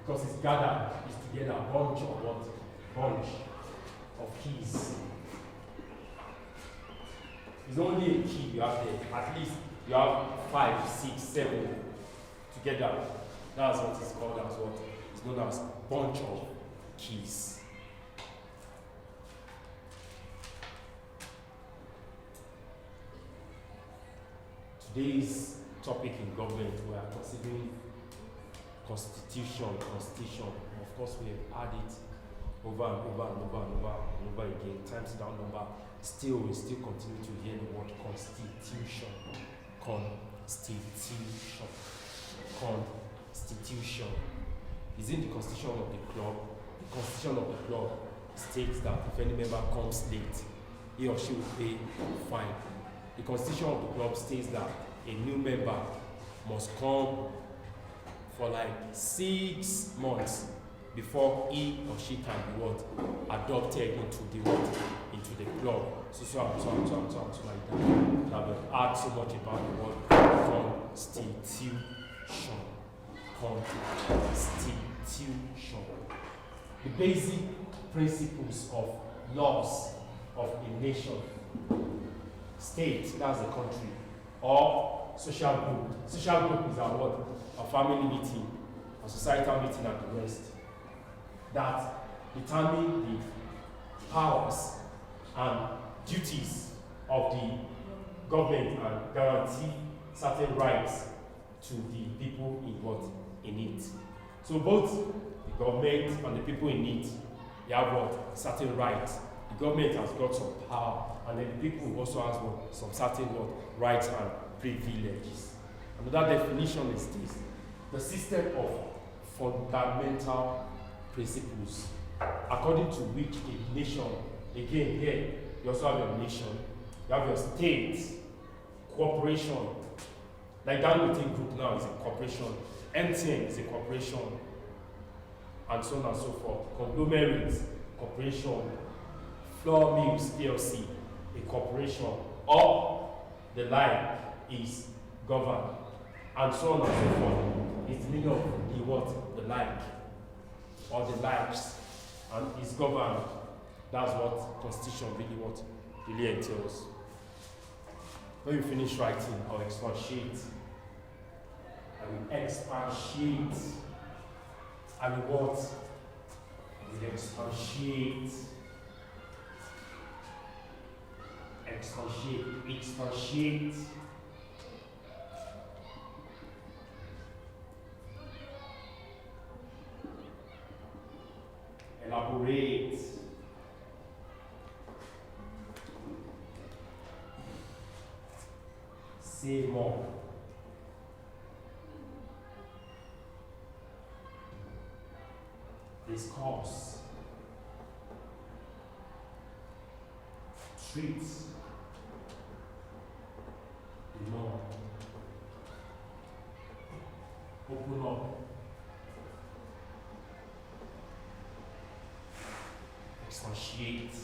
because it's gathered, it's together, a bunch of what? Bunch of keys. It's only a key you have there. At least you have 5, 6, 7 together. That's what it's called as what? It's known as bunch of keys. Today's topic in government, we are considering constitution. Of course, we have had it over and over again, times down number. Still, we still continue to hear the word constitution. Constitution. Is in the constitution of the club. The constitution of the club states that if any member comes late, he or she will pay a fine. The constitution of the club states that a new member must come for like 6 months before he or she can be what? Adopted into the what? Into the club. So like that. That will add so much about the word constitution. Constitution. The basic principles of laws of a nation, state, that's a country, or social group. Social group is our what? A family meeting, a societal meeting and the rest. That determine the powers and duties of the government and guarantee certain rights to the people in what? In it. So both the government and the people in it, they have what? Certain rights. The government has got some power, and then the people also has what? Some certain what? Rights and privileges. Another definition is this: the system of fundamental principles according to which a nation, again here, you also have your nation, you have your state, corporation, like Dangote Group now is a corporation, MTN is a corporation, and so on and so forth. Conglomerates, corporation, Flour Mills PLC, a corporation, or the like is governed, and so on and so forth. It's the meaning of the what? The like, or the likes, and is governed. That's what constitution really entails. When you finish writing, I'll expatiate. I will expatiate. I will what? I will expatiate. Expatiate. Elaborate. Say more. Discourse. Treat. Ignore. Open up. Expatiate.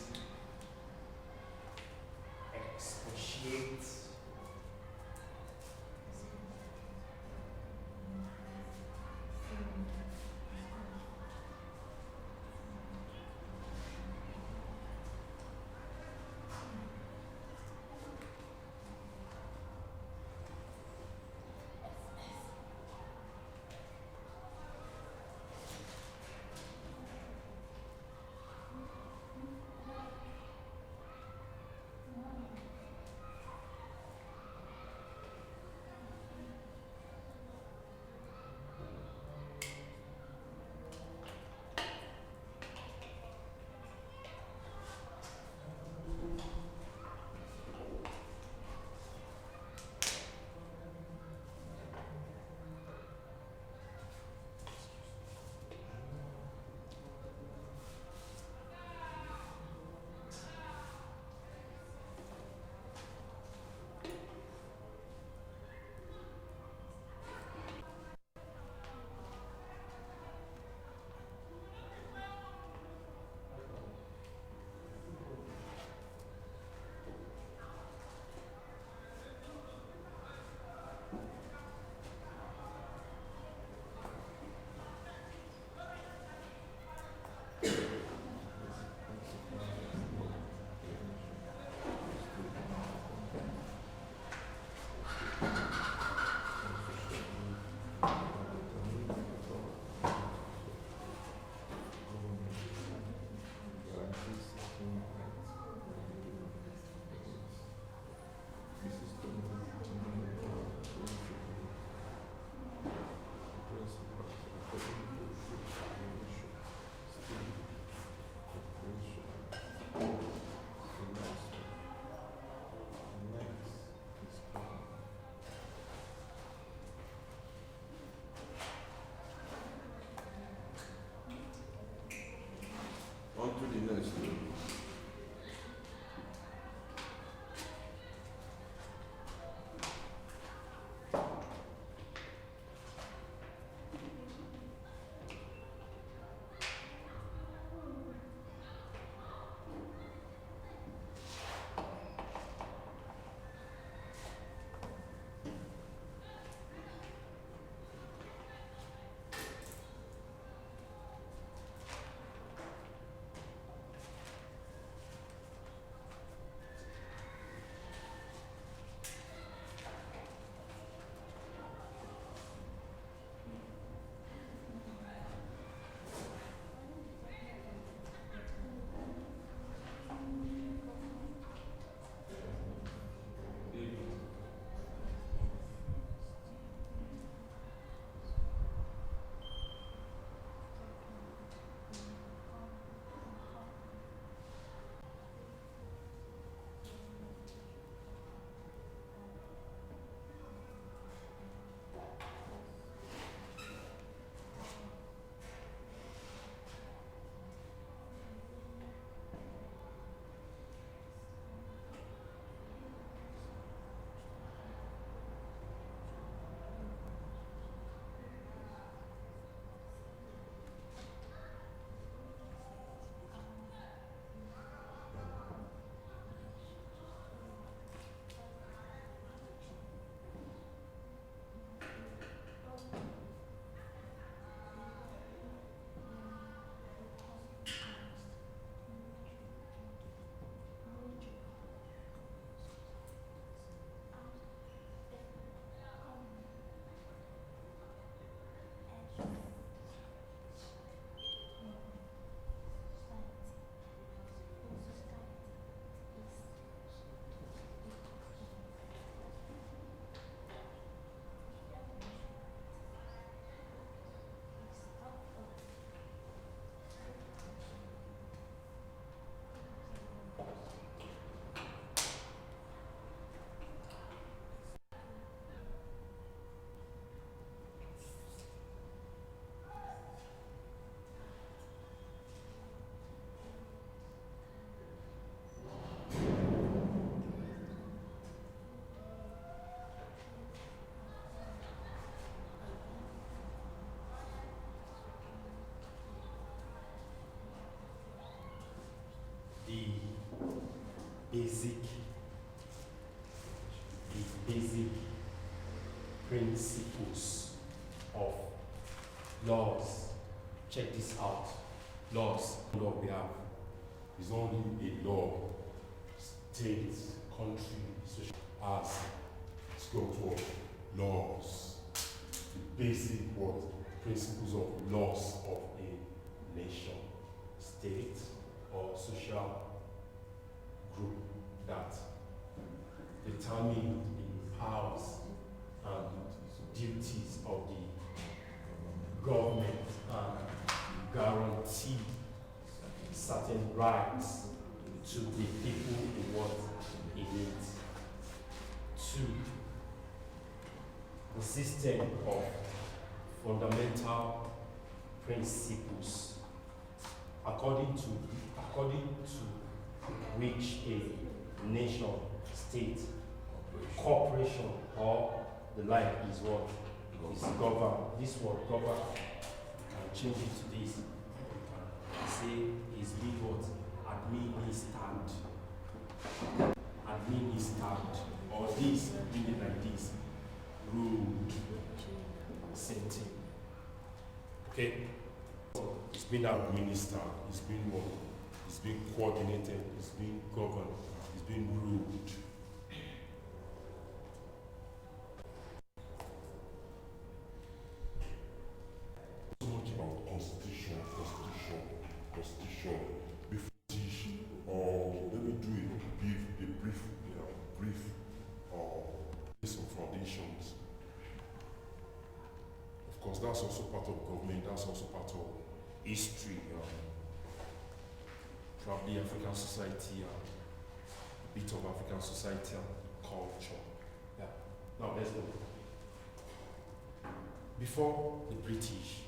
basic principles of laws. Check this out. Laws. Law we have is only a law. State, country, social as it's got what? Laws. The basic what? Principles of laws of a nation, state, or social group that determine the powers and duties of the government and guarantee certain rights to the people in what it needs. 2. The system of fundamental principles according to which a nation, state, corporation, or the like is what is governed. This word govern, you can change it to this. You can say is being what? Administered. Administered. Or this, meaning like this. Ruled. Same thing. Okay? It's been administered, it's been what? It's been coordinated, it's been governed, it's been ruled. So much about constitution. Before teach, let me do a brief some foundations. Of course, that's also part of government, that's also part of history, probably African society, a bit of African society and culture. Yeah. Now let's go. Before the British,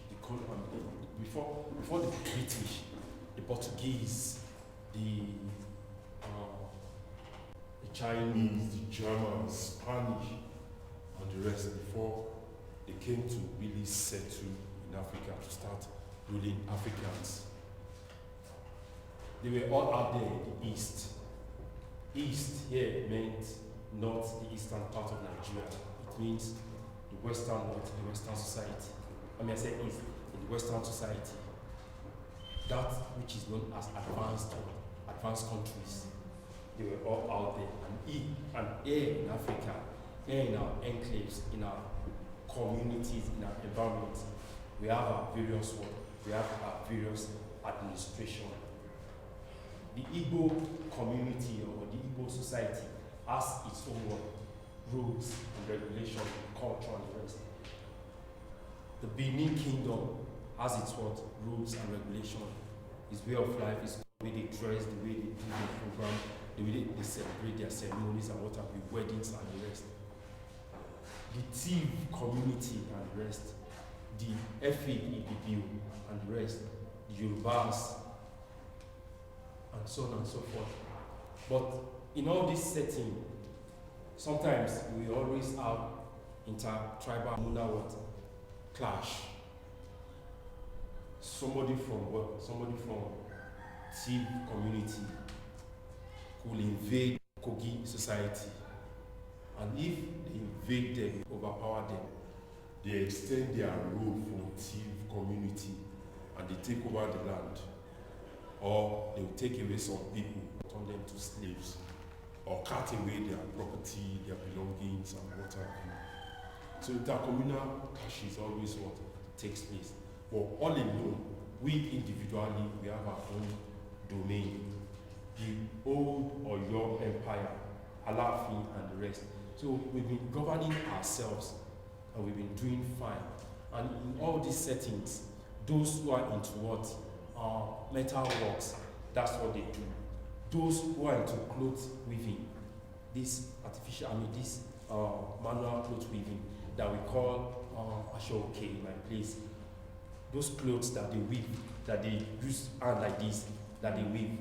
before the British, the Portuguese, the Chinese, the Germans, Spanish, and the rest, before they came to really settle in Africa, to start ruling Africans. They were all out there in the East. East here meant not the eastern part of Nigeria. It means the western what? The western society. I say East, in the western society. That which is known as advanced countries. They were all out there. And here in Africa, here in our enclaves, in our communities, in our environments, we have our various work, we have our various administration. The Igbo community or the Igbo society has its own work, rules and regulations, culture and the rest. The Benin Kingdom has its what? Rules and regulations. Its way of life, its way they dress, the way they do their program, the way they celebrate their ceremonies and what have you, weddings and the rest. The Tiv community and the rest, the Efe Ibibiu and the rest, the Yorubas, and so on and so forth. But in all this setting, sometimes we always have inter-tribal clash. Somebody from what? Somebody from Tiv community will invade Kogi society. And if they invade them, overpower them, they extend their rule from Tiv community and they take over the land. Or they will take away some people, turn them to slaves, or cut away their property, their belongings, and what have you. So intercommunal clash is always what takes place. But all alone, we individually, we have our own domain. The old Oyo Empire, Alaafin and the rest. So we've been governing ourselves and we've been doing fine. And in all these settings, those who are into what? Metal works, that's what they do. Those who are into clothes weaving, this manual clothes weaving that we call ashoke in my place. Those clothes that they weave, that they use hand like this, that they weave,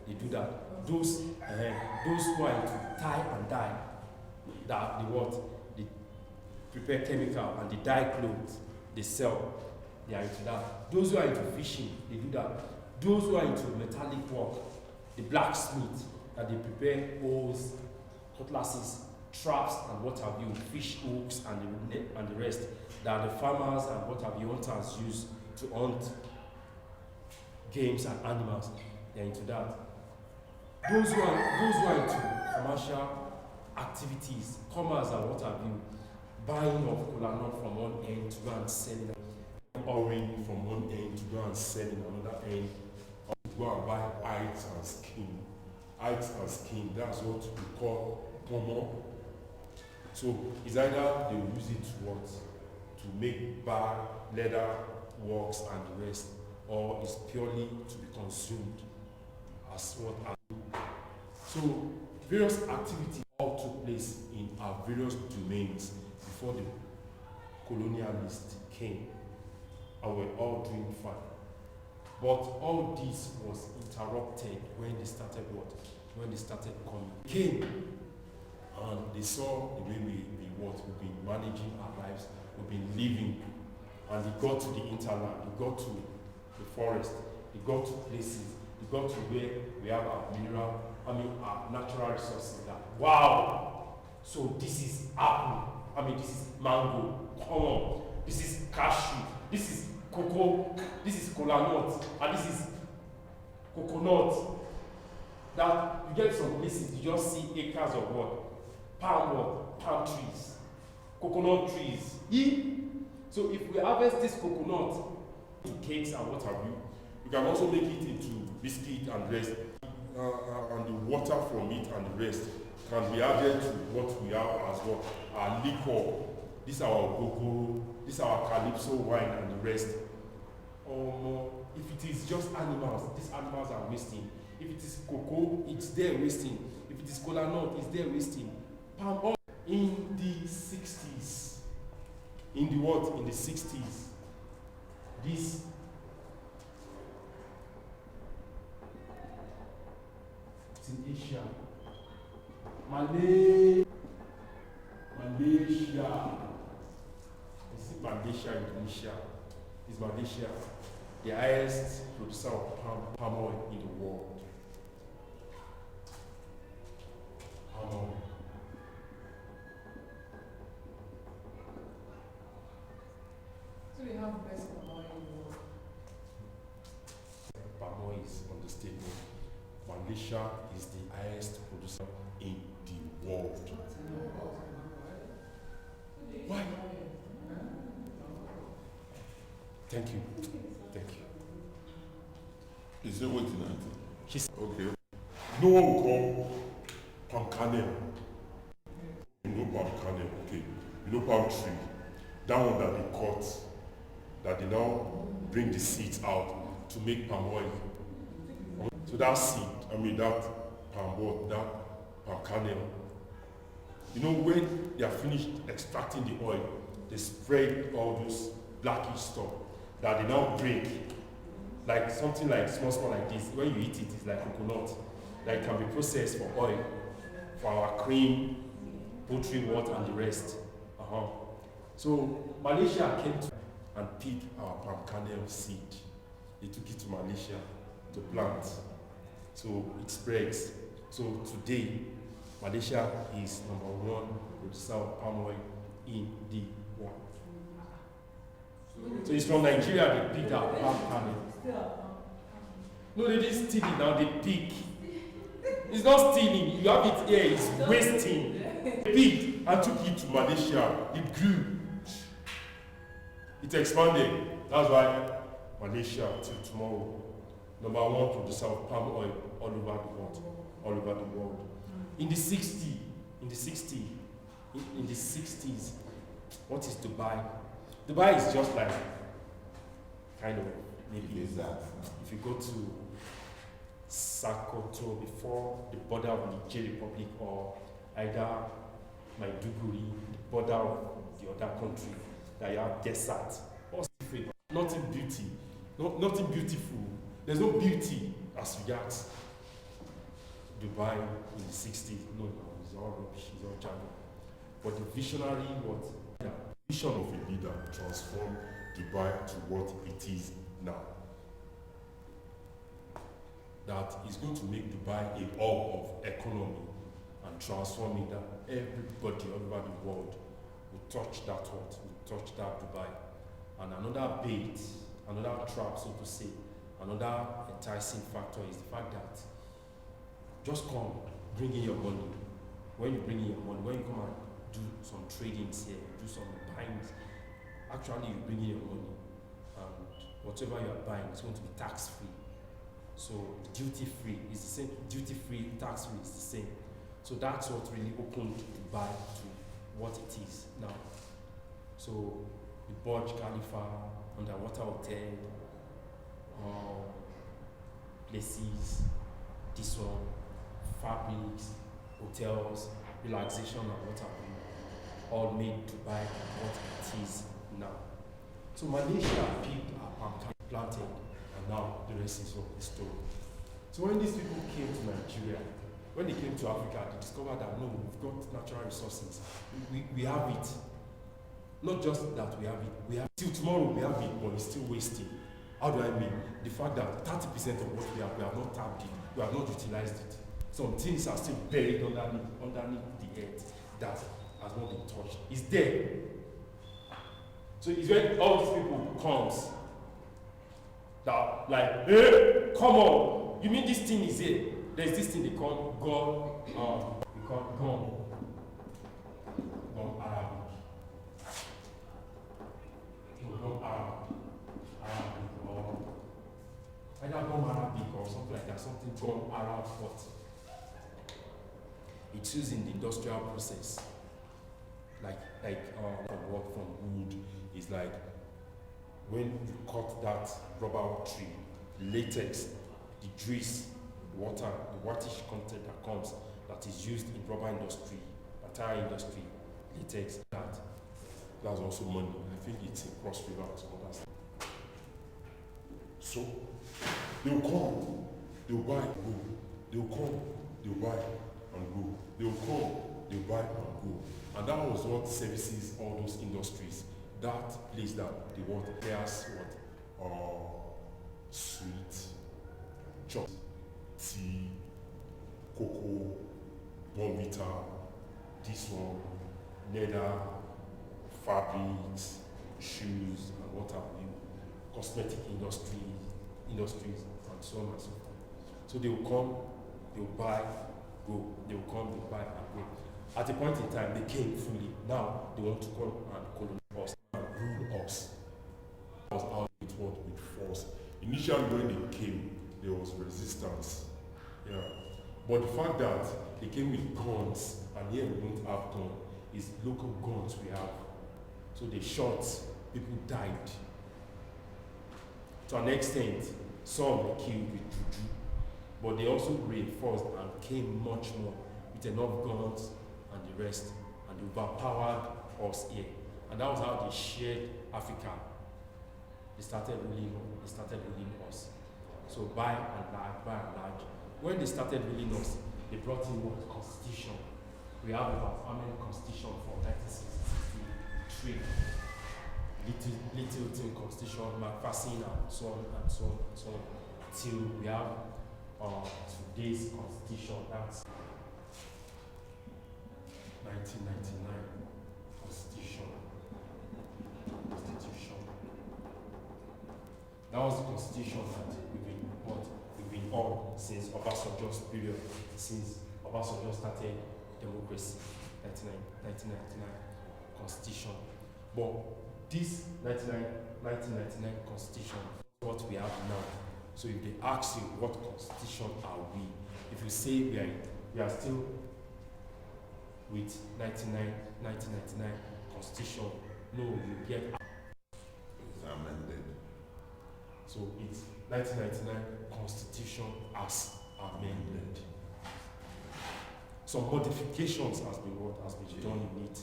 they do that. Those who are into tie and dye, that they prepare chemical and they dye clothes, they sell. They are into that. Those who are into fishing, they do that. Those who are into metallic work, the blacksmith, that they prepare hoes, cutlasses, traps and what have you, fish hooks and the rest that the farmers and what have you hunters use to hunt games and animals. They're into that. Those who are into commercial activities, commerce and what have you, buying of kola nut from one end to go and selling, pouring from one end to go and selling another end, or to go and buy hides and skin. Hides and skin, that's what we call pomo. So it's either they will use it to what? To make bag, leather, works and the rest, or it's purely to be consumed as what. So various activities all took place in our various domains before the colonialists came, and we're all doing fine. But all this was interrupted when they started what? When they started coming. They came and they saw the way we've been managing our lives, we've been living, and they got to the hinterland, they got to the forest, they got to places, they got to where we have our natural resources. That wow! So this is apple, this is mango, come on, this is cashew, this is cocoa, this is kola nut, and this is coconut. That you get some places, you just see acres of what? Palm trees, coconut trees. So if we harvest this coconut into cakes and what have you, you can also make it into biscuit and rest. And the water from it and the rest can be added to what we have as what? Our liquor. This is our Bokkor, this is our Calypso wine and the rest. If it is just animals, these animals are wasting. If it is cocoa, it's there wasting. If it is kola nut, it's there wasting. Palm oil in the 60s. In the what? In the 60s. This it's in Asia. Malaysia. You see Malaysia, Indonesia. Is Malaysia the highest producer of palm oil in the world? Palm oil. So they have the best palm oil in the world. Palm oil is understatement. Malaysia is the highest producer in the world. Why? Thank you. Thank you. Is it waiting at? She's okay. No one will call palm kernel. You know palm kernel, okay. You know palm tree. That one that they cut, that they now bring the seeds out to make palm oil. So that seed, that palm kernel. You know, when they are finished extracting the oil, they spread all those blackish stuff that they now break, like something like small like this. When you eat it, it's like coconut. That can be processed for oil, for our cream, poultry, water, and the rest. So Malaysia came to and picked our palm kernel seed. They took it to Malaysia to plant. So it spreads. So today, Malaysia is #1 producer of palm oil in the world. So it's from Nigeria they picked our palm kernel. No, they didn't steal it now, they pick. It's not stealing, you have it here, it's wasting. They picked and took it to Malaysia. It grew. It expanded. That's why Malaysia till tomorrow, #1 producer of palm oil all over the world. All over the world. In the 60s, what is Dubai? Dubai is just like kind of maybe if you go to Sokoto before the border of Niger Republic or either Maiduguri, the border of the other country, that you have desert. What's different? Nothing beautiful. There's no beauty as regards Dubai in the 60s. No, it's all rubbish, it's all jungle. But the visionary, the vision of a leader transformed Dubai to what it is now. That is going to make Dubai a hub of economy and transform it that everybody all over the world will touch that what, will touch that Dubai. And another bait, another trap, so to say, another enticing factor is the fact that just come, bring in your money. When you bring in your money, when you come and do some tradings here, do some buyings, actually you bring in your money, and whatever you are buying is going to be tax free. So duty free is the same, duty free, tax free is the same. So that's what really opened Dubai to what it is now. So the Burj Khalifa, underwater hotel, places, this one, fabrics, hotels, relaxation and what have you, all made Dubai what it is now. So Malaysia picked up and planted, and now the rest is the story. So when these people came to Nigeria, when they came to Africa, they discovered that no, we've got natural resources. We have it. Not just that we have it, we have till tomorrow we have it, but it's still wasting. How do I mean? The fact that 30% of what we have not tapped it, we have not utilized it. Some things are still buried underneath the earth that has not been touched. It's there. So it's when all these people comes that like, hey, come on, you mean this thing is here? There's this thing they call God, we call God Arabic. God Arabic, or either God Arabic or something like that, something God Arab what? It's used in the industrial process. Like work from wood is like when you cut that rubber tree, latex, the juice, water, the whitish content that comes, that is used in rubber industry, tire industry, latex, that's also money. I think it's in Cross River and some other stuff. So they'll come, they'll buy and go. They'll come, they'll buy and go. They'll come, they'll buy and go. And that was what services all those industries. That place that they want pairs what sweet, chocolate, tea, cocoa, bonvita, this one, leather, fabrics, shoes, and what have you, cosmetic industries, and so on and so forth. So they will come, they will buy, go. They will come, they will buy, and go. At a point in time, they came fully. Now they want to come and colonize us and rule us. That was how it was with force. Initially, when they came, there was resistance. Yeah. But the fact that they came with guns, and here we don't have guns, is local guns we have. So they shot, people died. To an extent, some were killed with juju, but they also reinforced and came much more with enough guns and the rest, and they overpowered us here. And that was how they shared Africa. They started ruling us. So by and large, when they started ruling us, they brought in what? Constitution. We have about how many constitution from 1963? Little thing constitution, McPherson, and so on and so on and so on. Till we have today's constitution, that's 1999 constitution. That was the constitution that we've been on since Obasanjo's period, since Obasanjo started democracy, 1999 constitution. But this 1999 constitution is what we have now. So if they ask you what constitution are we, if you say we are still with 1999 constitution, no, you get amended. So it's 1999 constitution as amended. Some modifications has been done in it.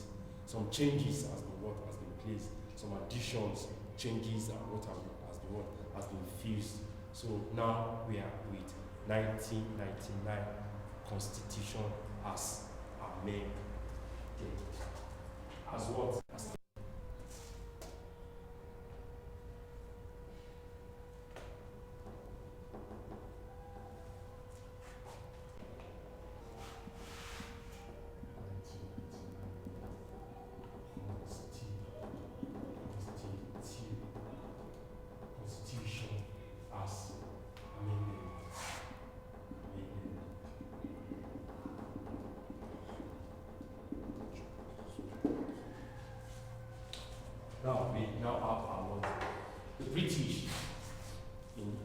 Some changes has been placed. Some additions, changes, and has been fused. So now we are with 1999 constitution as amended. As what? As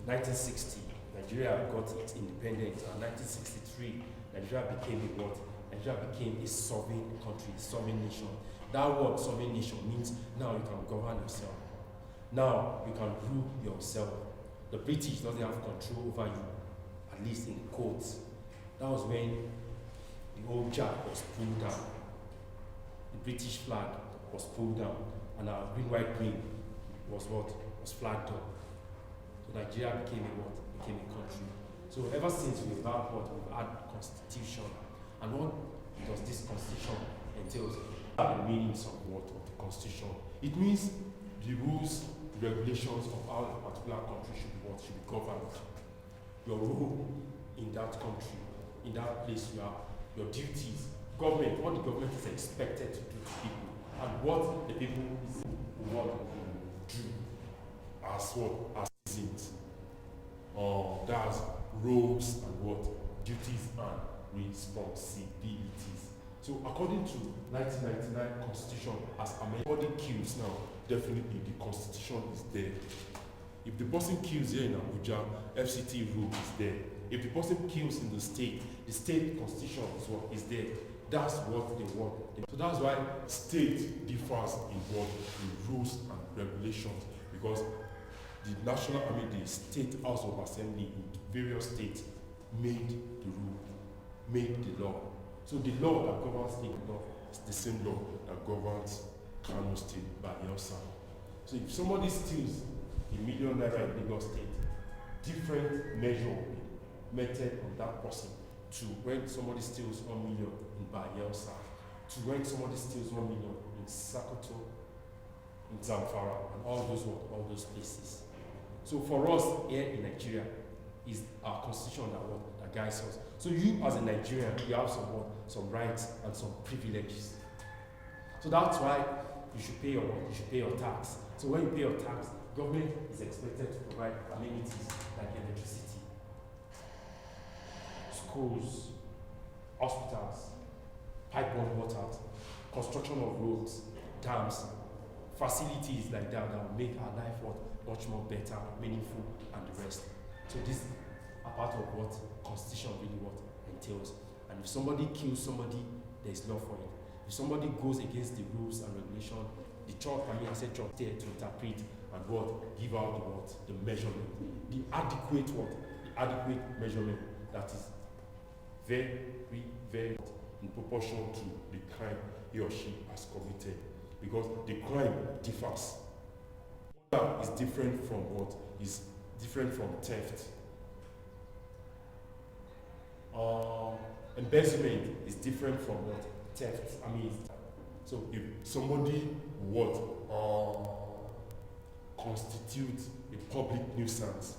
1960, Nigeria got its independence, and 1963, Nigeria became a what? Nigeria became a sovereign country, a sovereign nation. That word, sovereign nation, means now you can govern yourself. Now you can rule yourself. The British doesn't have control over you, at least in courts. That was when the old jack was pulled down. The British flag was pulled down, and our green, white, green was what? Was flagged up. So Nigeria became a what? Became a country. So ever since we've had what? We've had constitution. And what does this constitution entail? The meanings of what? Of the constitution. It means the rules, the regulations of how a particular country should be what? Should be governed. Your role in that country, in that place you are, your duties, government, what the government is expected to do to people, and what the people is what to do as what? As citizens. That's roles and what? Duties and responsibilities. So according to 1999 Constitution, as everybody kills now, definitely the Constitution is there. If the person kills here in Abuja, FCT rule is there. If the person kills in the state constitution is what is there. That's what they want. So that's why state differs in what? In rules and regulations, because the the state House of Assembly in various states made the rule, made the law. So the law that governs state law is the same law that governs Kano State by Elsa. So if somebody steals a million naira in Lagos State, different measure will be meted on that person to when somebody steals 1 million in Bayelsa, to when somebody steals 1 million in Sokoto, in Zamfara, and all those places. So for us here in Nigeria, is our constitution that guides us. So you as a Nigerian, you have some rights and some privileges. So that's why you should pay your tax. So when you pay your tax, government is expected to provide amenities like electricity, schools, hospitals, pipe-borne water, construction of roads, dams, facilities like that will make our life much more better, meaningful, and the rest. So this are part of what constitution really entails. And if somebody kills somebody, there is law for it. If somebody goes against the rules and regulations, the church, I said church there to interpret and give out the measurement, the adequate the adequate measurement that is very, very in proportion to the crime he or she has committed, because the crime differs. Murder is different from is different from theft. Embezzlement is different from theft. So if somebody constitute a public nuisance,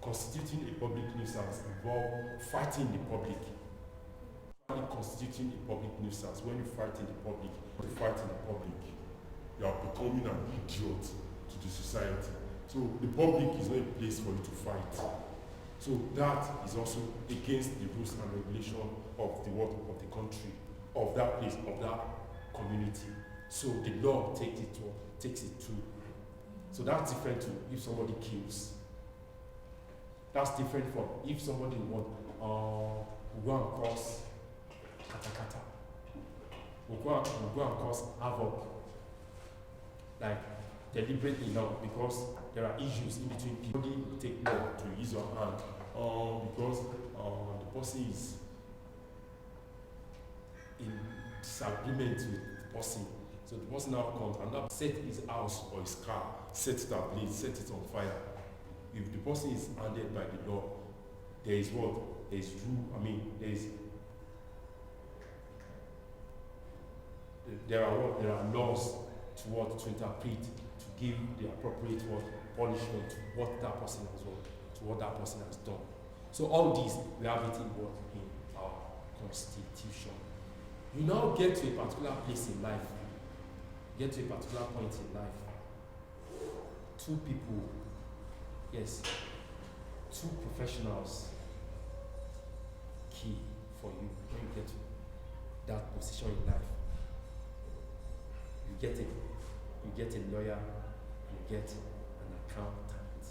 constituting a public nuisance involves fighting the public. Constituting a public nuisance, when you fight in the public, you are becoming an idiot to the society. So the public is not a place for you to fight. So that is also against the rules and regulation of the country, of that place, of that community. So the law takes it to. So that's different to if somebody kills. That's different from if somebody will go and cause katakata. Will go and cause havoc. Like deliberately now, because there are issues in between people. Somebody will take law to use your hand because the person is in disagreement with the person. So the person now comes and now set his house or his car, set it ablaze, set it on fire. If the person is handed by the law, there is there are laws to interpret, to give the appropriate punishment to what that person has done. So all these we have it in our constitution. You now get to a particular place in life, get to a particular point in life. Two people, yes, two professionals key for you when you get to that position in life. You get a lawyer, you get an accountant.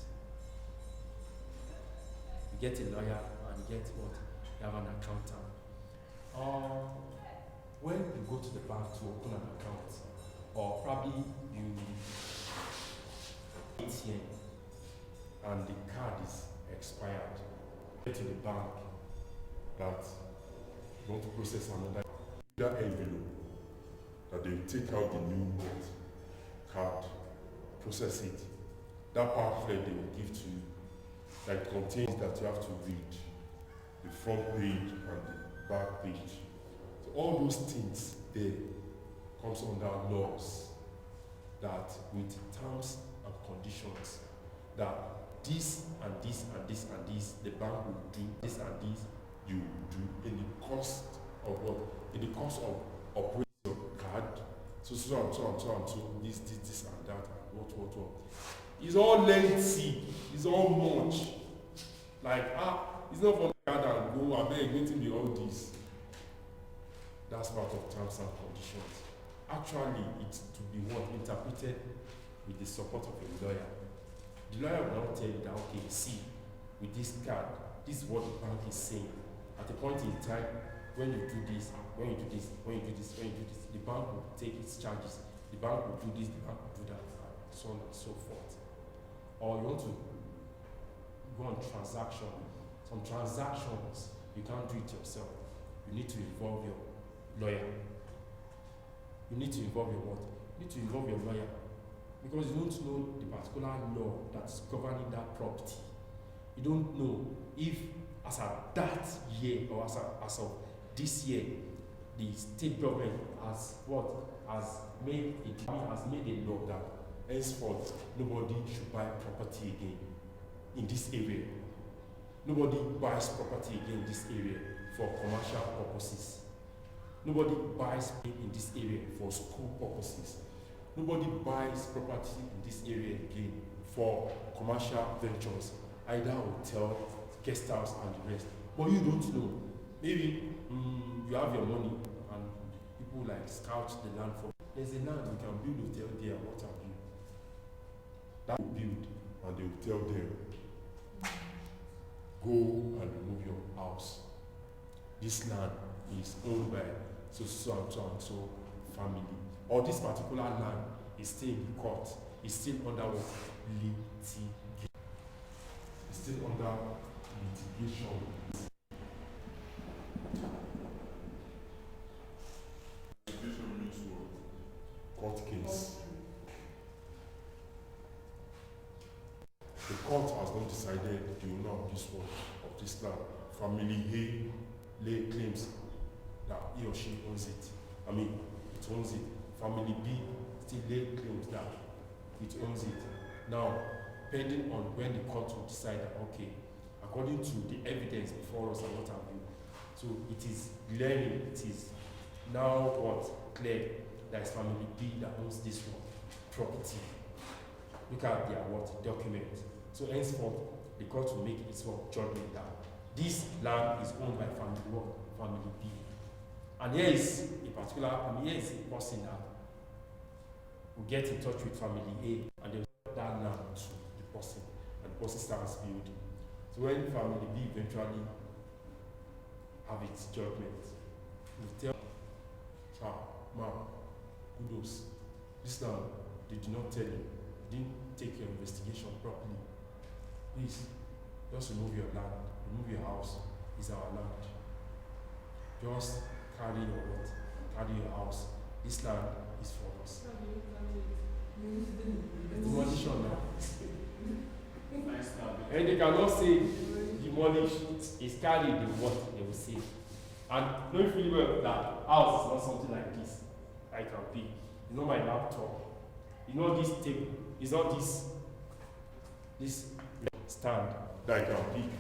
You get a lawyer and you get what? You have an accountant. When you go to the bank to open an account, or probably you ATM and the card is expired, get to the bank that you want to process another envelope, that they will take out the new card, process it. That pamphlet they will give to you that contains that you have to read, the front page and the back page. So all those things there comes under laws that with terms and conditions that this and this and this and this the bank will do, this and this you will do in the cost of what? In the cost of operating your card, so this and that and what. It's all lengthy, it's all much. Like, it's not from the card and go, I beg, waiting be all this. That's part of terms and conditions. Actually, it's to be what? Interpreted with the support of a lawyer. The lawyer will now tell you that, okay, see, with this card, this is what the bank is saying. At a point in time, when you do this, when you do this, when you do this, when you do this, the bank will take its charges. The bank will do this, the bank will do that, and so on and so forth. Or you want to go on transaction. Some transactions, you can't do it yourself. You need to involve your lawyer. You need to involve your what? You need to involve your lawyer. Because you don't know the particular law that's governing that property. You don't know if as of that year or as of this year, the state government has made a law that henceforth nobody should buy property again in this area. Nobody buys property again in this area for commercial purposes. Nobody buys in this area for school purposes. Nobody buys property in this area again for commercial ventures, either hotel, guest house, and the rest. But you don't know. Maybe you have your money and people like scout the land for. There's a land you can build hotel there. What have you? That will build, and they will tell them, go and remove your house. This land is owned by so family. Or this particular land is still in the court, is still under what? Litigation. It's still under litigation. Litigation means what? Court case. The court has not decided the owner of this one, of this land. Family A lay claims that he or she owns it. It owns it. Family B still lay claims that it owns it. Now, depending on when the court will decide that, okay, according to the evidence before us and what have you, so it is learning, it is now what? Clear that it's family B that owns this one, property. Look at their what? Document. So henceforth, the court will make its judgment that this land is owned by family one, family B. And here is here is a person that will get in touch with family A and they will give that land to the person, and the person starts building. So when family B eventually have its judgment, we tell ma'am, kudos. This land, they did not tell you, didn't take your investigation properly. Please, just remove your land, remove your house. It's our land. Just carry your what? Carry your house. This land is for us. Demolition now. And they cannot say demolish is carried in what they will say. And knowing fully well that house is not something like this. I can pick. It's not my laptop. It's not this table. It's not this stand that I can pick.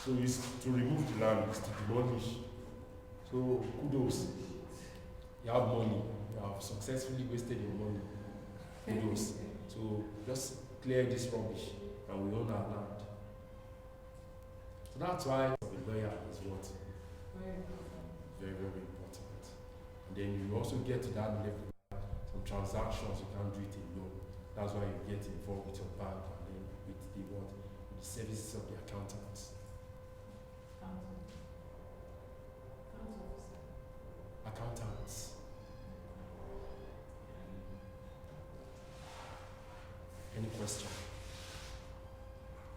So it's to remove the land, is to demolish. So kudos. You have money. You have successfully wasted your money. Kudos. So just clear this rubbish and we own our land. So that's why the lawyer is what? Very, very important. And then you also get to that level. Some transactions you can't do it alone. That's why you get involved with your bank and then with the what? the services of the accountants. Accountants. Any question?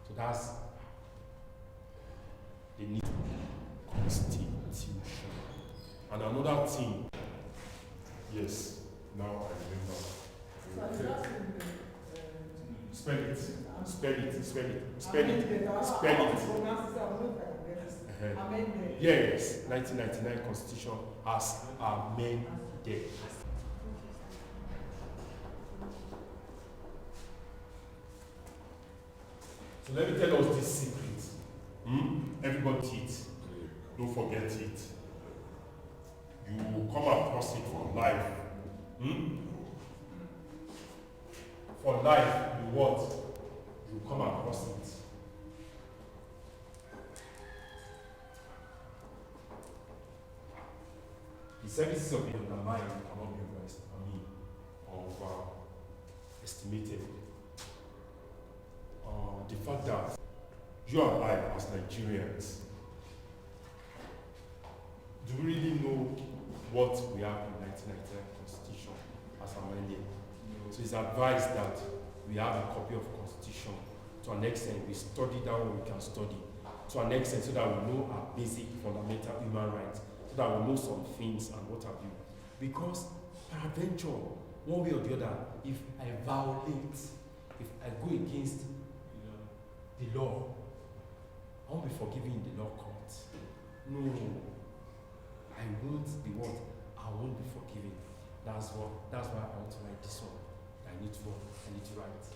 So that's the need constitution. And another thing, yes, now I remember. Spell it, spell it, spell it, spell it, spell it. Yes, 1999 Constitution as amended. So let me tell us this secret. Everybody it. Don't forget it. You will come across it for life. For life, you what? You come across it. The services of the undermined cannot be overestimated. The fact that you and I, as Nigerians, do we really know what we have in 1999 Constitution as amended? So it's advised that we have a copy of Constitution. To an extent, we study that what we can study. To an extent, so that we know our basic fundamental human rights, so that we know some things and what have you. Because peradventure, one way or the other, if I violate, if I go against the law, I won't be forgiven in the law court. No, I won't be what? I won't be forgiven. That's why I want to write this one. I need to write.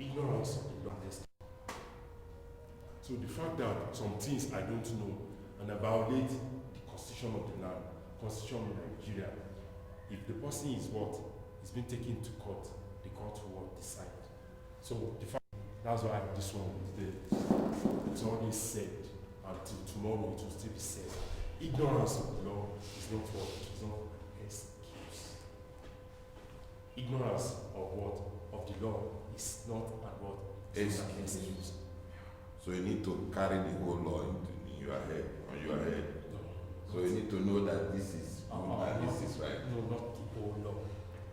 Ignorance of the law. So the fact that some things I don't know and I violate the constitution of the land, constitution of Nigeria, if the person is what is being taken to court, the court will decide. So the fact that's why this one is there. It's always said, until tomorrow it will still be said. Ignorance of the law is not what? It is not excuse. Ignorance of what? Of the law is not an what? Excuse. So you need to carry the whole law in your head, on your head. No. So you need to know that this is good and this is right. No, not the whole law.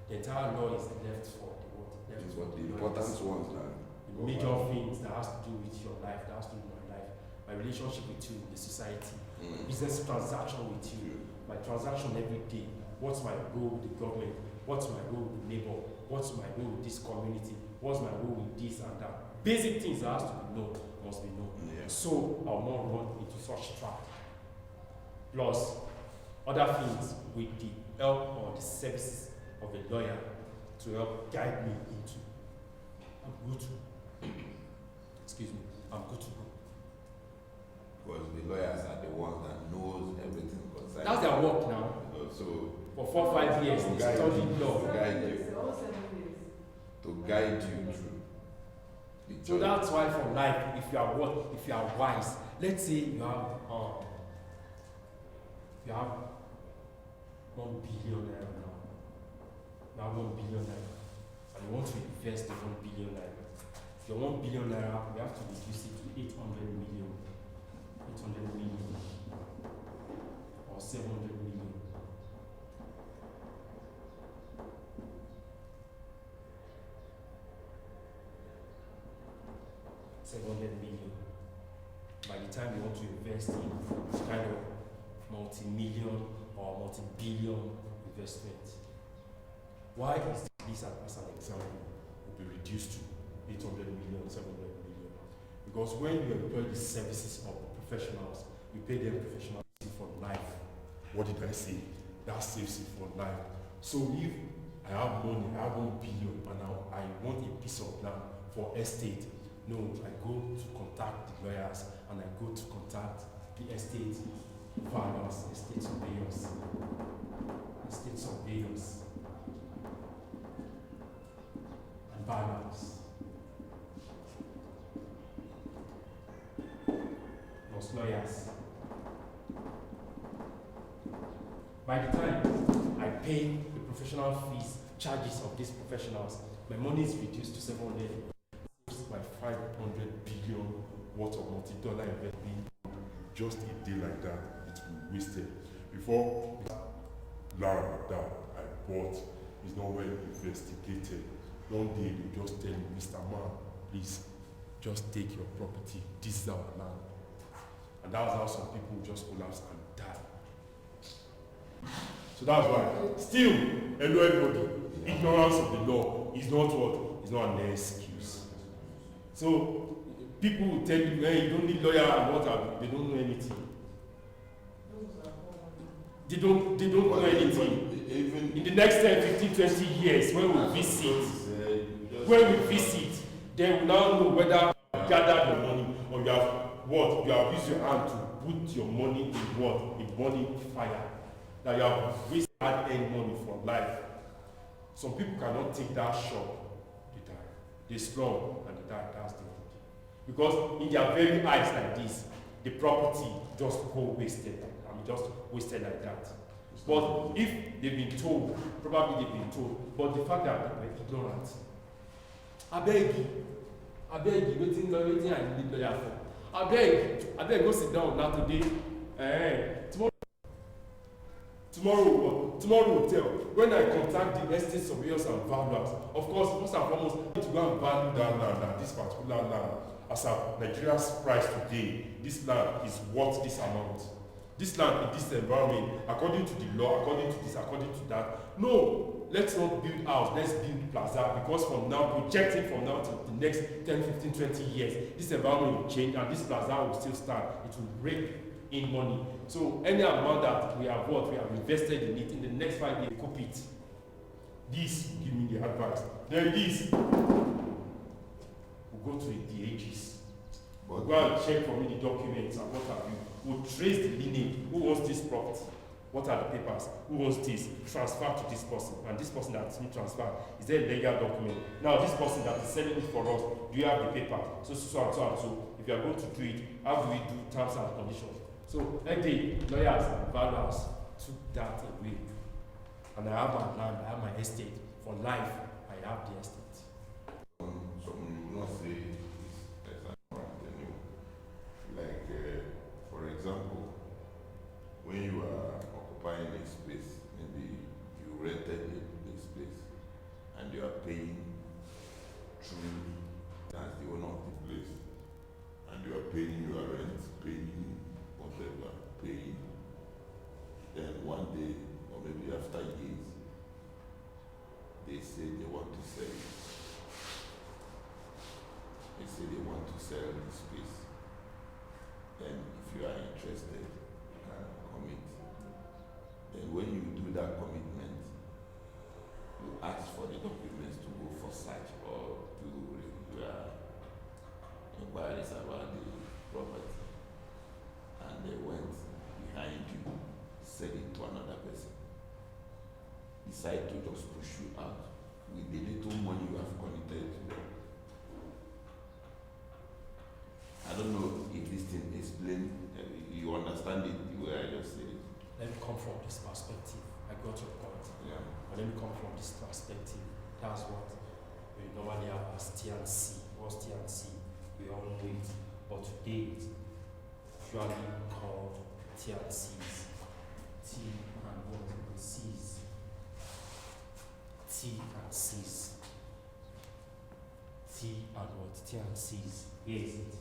The entire law is left for the what? This is what the important ones are. The major things that has to do with your life, that has to do with my life, my relationship with you, the society, business transaction with you, my transaction every day. What's my role with the government? What's my role with the neighbor? What's my role with this community? What's my role with this and that? Basic things that has to be known must be known. Yeah. So I'll not run into such trap. Plus, other things with the help or the services of a lawyer to help guide me into. I'm good to. Excuse me. I'm good to go. Because the lawyers are the ones that knows everything concerning. That's their work now. So for 4 or 5 years, they studied law. To guide you. To guide you through. So that's why for life, if you are what, if you are wise, let's say you have 1 billion naira now. You have 1 billion naira, and you want to invest the 1 billion naira. Your 1 billion naira, we have to reduce it to 800 million, or 700 million. By the time you want to invest in kind of multi-million or multi-billion investment, why is this as an example will be reduced to 800 million, 700 million? Because when you employ the services of professionals, you pay them professional for life. What did I say? That saves you for life. So if I have money, I have 1 billion, and now I want a piece of land for estate. No, I go to contact the lawyers and I go to contact the estate valuers, estate surveyors, and valuers. Plus lawyers. By the time I pay the professional fees, charges of these professionals, my money is reduced to 700. My 500 billion worth of multi-dollar investment. Just a day like that, it will be wasted. Before land that I bought is not well investigated. One day they just tell me, Mr. Man, please just take your property. This is our land. And that's how some people just collapse and die. So that's why. Still, hello everybody, ignorance of the law is not what? It's not an excuse. So people will tell you, hey, you don't need lawyer and what have you. They don't know anything. They don't know anything. In the next 10, 15, 20 years, when we visit, they will now know whether you gathered your money or you have what? You have used your hand to put your money in what? A burning fire. That you have wasted hard-earned money for life. Some people cannot take that shock. They die. They slum and they die. That's the thing. Because in their very eyes like this, the property just go wasted. Just wasted like that. But if they've been told, probably they've been told, but the fact that they were ignorant. I beg, waiting I need lawyer for. I beg, go sit down now today. Tomorrow will tell. When I contact the estate surveyors and valuers, of course, first and foremost, I need to go and value that land and this particular land. As of Nigeria's price today, this land is worth this amount. This land in this environment, according to the law, according to this, according to that. No, let's not build house, let's build plaza, because from now, projecting from now to the next 10, 15, 20 years, this environment will change and this plaza will still stand. It will break in money. So any amount that we have invested in it in the next 5 years, cope it. This will give me the advice. Then this will go to the ages. We'll go and check for me the documents and what have you. We'll trace the lineage. Who owns this property? What are the papers? Who owns this? Transfer to this person. And this person that's been transferred, is there a legal document? Now, this person that is selling it for us, do you have the paper? So and so. If you are going to do it, how do we do terms and conditions? So, every lawyers and valuers took that away. And I have my land, I have my estate. For life, I have the estate. Some will not say this example, like, for example, when you are occupying a space, maybe you rented a space and you are paying through as the owner of the place, and you are paying your rent, paying whatever, paying. Then one day, or maybe after years, they say they want to sell it. They say they want to sell the space. Then if you are interested, commit. Then when you do that commitment, you ask for the documents to go for search or do regular inquiries about the property. And they went behind you, sell it to another person. Decide to just push you out with the little money you have committed to them. I don't know if this thing explains, you understand it the way I just said it. Let me come from this perspective. I got your point. Yeah. But let me come from this perspective. That's what we normally have as T&C. What's T&C? We all know it. But today, it's usually called T&Cs. T and what? C's. T and C's. T and what? T and C's. Where is it?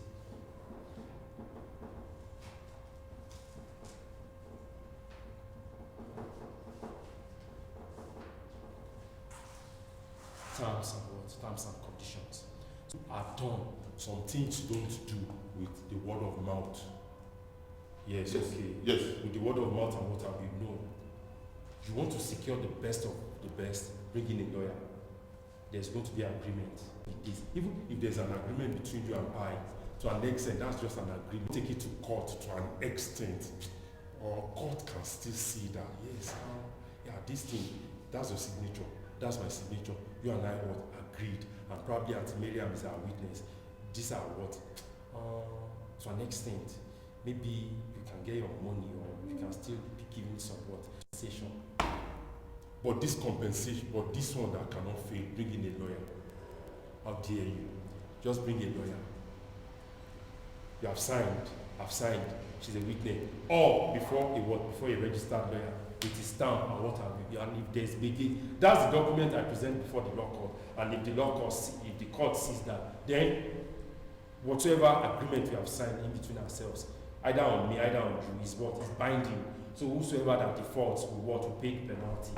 Terms and what? Terms and conditions. So are done. Some things don't do with the word of mouth. Yes, okay. Yes. With the word of mouth and what have you known. You want to secure the best of the best, bring in a lawyer. There's going to be agreement. Even if there's an agreement between you and I, to an extent, that's just an agreement. Take it to court to an extent, or court can still see that, yes, yeah, this thing, that's your signature, that's my signature. You and I what agreed, and probably Auntie Miriam is our witness. These are what, to an extent, maybe you can get your money, or you can still be given some what compensation. But this compensation, but this one that cannot fail, bring in a lawyer. How dare you? Just bring a lawyer. You have signed, I've signed, she's a witness. Or before a registered lawyer, with his stamp and what have you. And if there's begging, that's the document I present before the law court. And if the law court, if the court sees that, then whatever agreement we have signed in between ourselves, either on me, either on you, is what is binding. So whosoever that defaults will pay the penalty.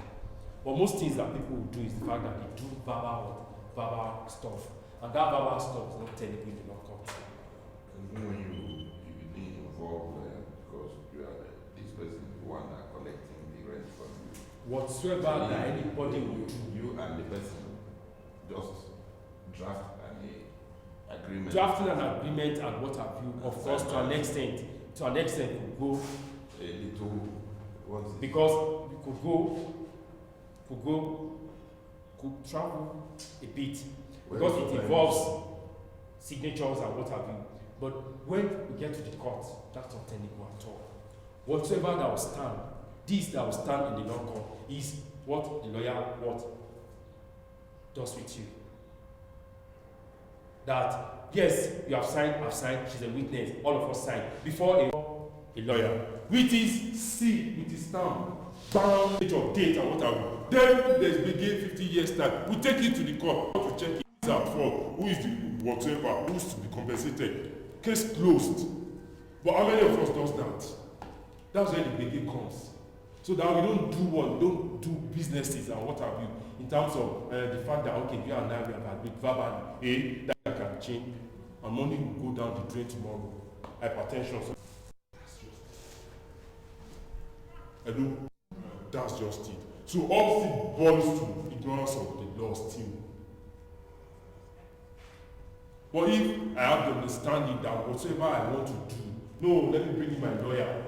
But most things that people will do is the fact that they do verbal stuff. And that verbal stuff is not technically in the law court. Even when you be involved because you are this person is the one that collecting the rent from you. Whatsoever So that anybody will do. You and the person just draft an agreement. Drafting an agreement and what have you, of course, to an extent will go a little because you could travel a bit because it involves signatures and what have you. But when we get to the court, that's not technical at all. Whatsoever that will stand, this that will stand in the law court is what the lawyer does with you. That yes, you have signed, I've signed, she's a witness, all of us signed before a lawyer, with his seal, with his stamp, bound of date and what have you. Then there's begin 50 years time. We take it to the court to check it is at fault, who is the whatever, who is to be compensated. Case closed. But how many of us does that? That's where the begin comes. So that we don't do businesses and what have you, in terms of the fact that okay, you and I we have agreed verbally, that can change, and money will go down the drain tomorrow. Hypertension. So hello, that's just it. So all it boils to ignorance of the law still. But if I have the understanding that whatever I want to do, no, let me bring in my lawyer.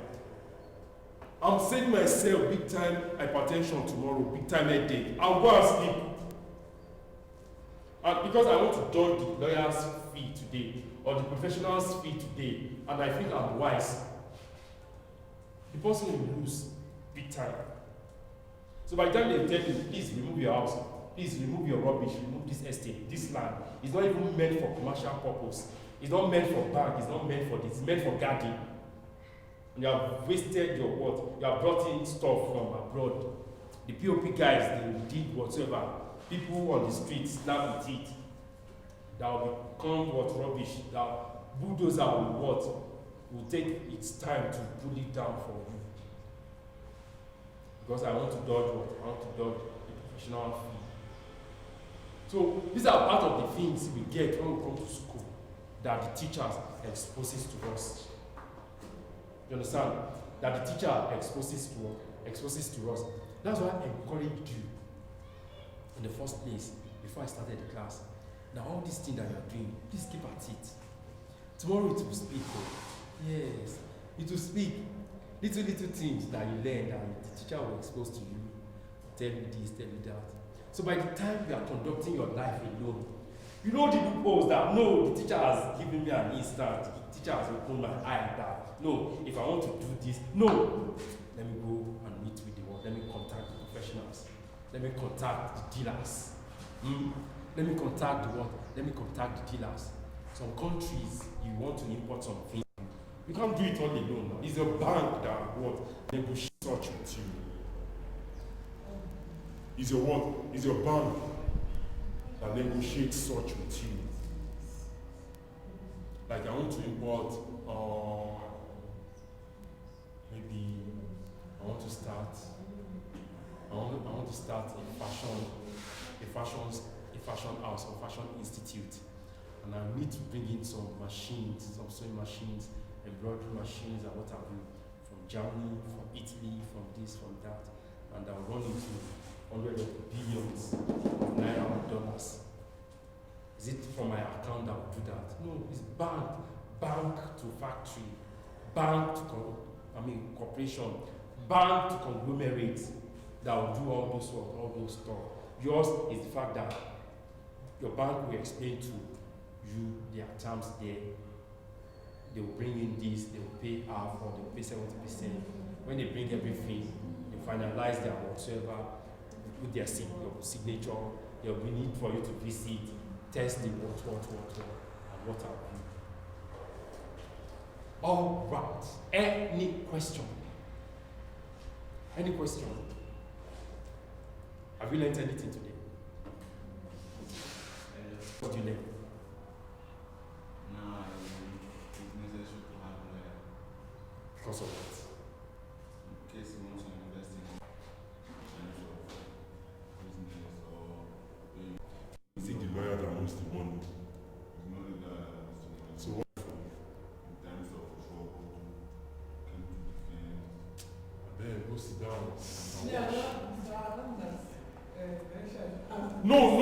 I'm saving myself big time hypertension tomorrow, big time headache. I'll go and sleep. And because I want to dodge the lawyer's fee today, or the professional's fee today, and I think I'm wise, the person will lose big time. So by the time they tell you, please remove your house, please remove your rubbish, remove this estate, this land, it's not even meant for commercial purpose. It's not meant for bank, it's not meant for this, it's meant for garden. And you have wasted your what? You have brought in stuff from abroad. The POP guys, they did whatever. People on the streets snap with it. That will become what rubbish. That bulldozer will take its time to pull it down for you. Because I want to dodge what? I want to dodge the professional fee. So these are part of the things we get when we come to school that the teachers exposes to us. You understand? That the teacher exposes to us. That's why I encouraged you in the first place before I started the class. Now all these things that you are doing, please keep at it. Tomorrow it will speak. Yes, it will speak. Little things that you learn that the teacher will expose to you. Tell you this, tell you that. So by the time you are conducting your life alone, you know the loopholes that no, the teacher has given me an instant. The teacher has opened my eye that no, if I want to do this, no. Let me go and meet with the world. Let me contact the professionals. Let me contact the dealers. Let me contact the what? Let me contact the dealers. Some countries, you want to import something. You can't do it all alone now. It's a bank that what? Negotiate such with you. It's your what? It's your bank that negotiates such with you. Like I want to import, maybe I want to start a fashion house or fashion institute, and I need to bring in some machines, some sewing machines, embroidery machines, and what have you, from Germany, from Italy, from this, from that, and I'll run into hundreds of billions of naira or dollars. Is it from my account that will do that? No, it's bank to factory, bank to corporation, bank to conglomerate that will do all those stuff. Yours is the fact that your bank will explain to you their terms there. They will bring in this, they will pay half or they will pay 70%. When they bring everything, they finalize their whatsoever with their your signature. There will be need for you to visit, test the what, and what have you. All right. Any question? Any question? Have you learned anything today? What did you learn? No, it's necessary to have a lawyer. Because of what? In case you want to invest in terms of business or pay. Is it the lawyer that wants the money? It's not the lawyer that wants to invest. So what? In terms of trouble, come to defend. Then go sit down. No.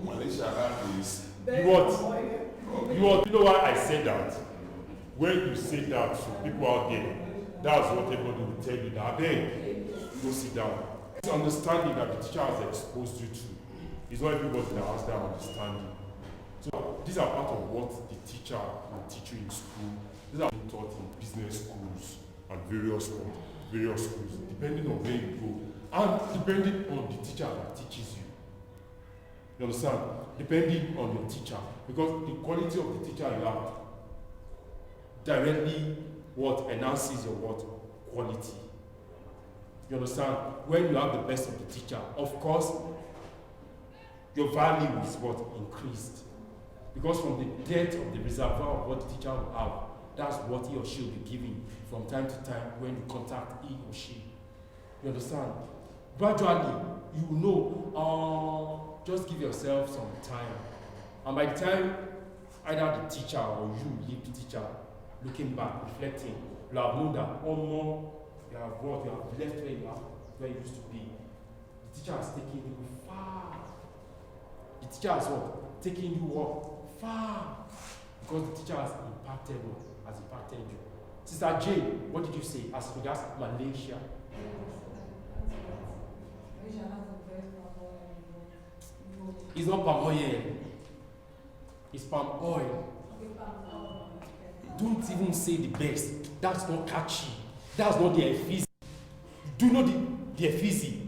Malaysia is You what? You know why I said that? When you say that to people out there, that's what everybody will tell you. That then go sit down. It's understanding that the teacher has exposed you to. It's not everybody that has that understanding. So these are part of what the teacher will teach you in school. These are being taught in business schools and various schools, depending on where you go. And depending on the teacher that teaches you. You understand? Depending on your teacher. Because the quality of the teacher you have directly what enhances your what quality. You understand? When you have the best of the teacher, of course, your value is what increased. Because from the depth of the reservoir of what the teacher will have, that's what he or she will be giving from time to time when you contact he or she. You understand? Gradually, you will know, just give yourself some time. And by the time either the teacher or you leave the teacher, looking back, reflecting, you have known that more you have left where you used to be. The teacher has taken you far. The teacher has what? Taken you up far. Because the teacher has impacted you. Sister Jane, what did you say as regards Malaysia? It's not palm oil. It's palm oil. Don't even say the best. That's not catchy. That's not the efficacy. Do you know the efficacy?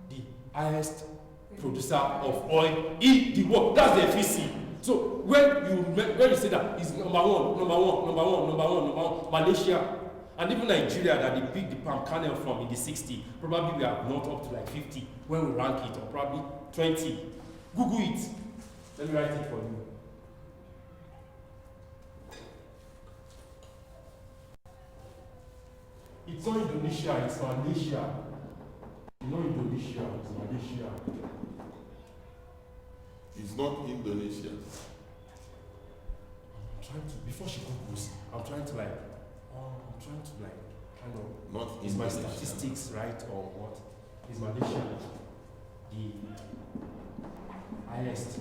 The highest producer of oil in the world. That's the efficacy. So when you say that it's number one, Malaysia, and even Nigeria that they picked the palm kernel from in the 60s, probably we are not up to like 50 when we rank it, or probably 20. Google it. Let me write it for you. It's not Indonesia, it's Malaysia. It's not Indonesia, it's Malaysia. It's not Indonesia. Before she goes, I'm trying to kind of, Not is my Indonesia. statistics right or what? Is Malaysia the highest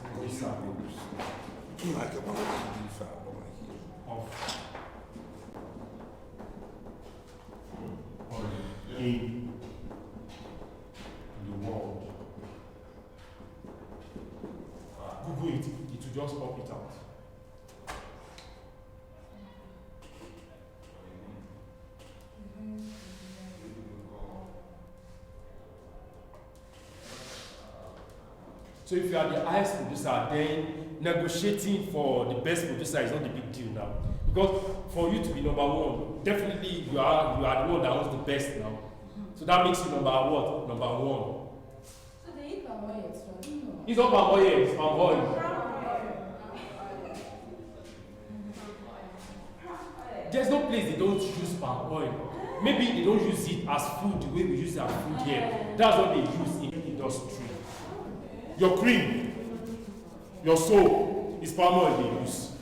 producer Like a of in the world? Google it will just pop it out. So if you are the highest producer, then negotiating for the best producer is not a big deal now. Because for you to be number one, definitely you are the one that wants the best now. So that makes you number what? Number one. So they eat palm oil extra. It's not palm oil, it's palm oil. There's no place they don't use palm oil. Maybe they don't use it as food the way we use our food here. That's what they use in the industry. Your cream, your soap is palm oil they use.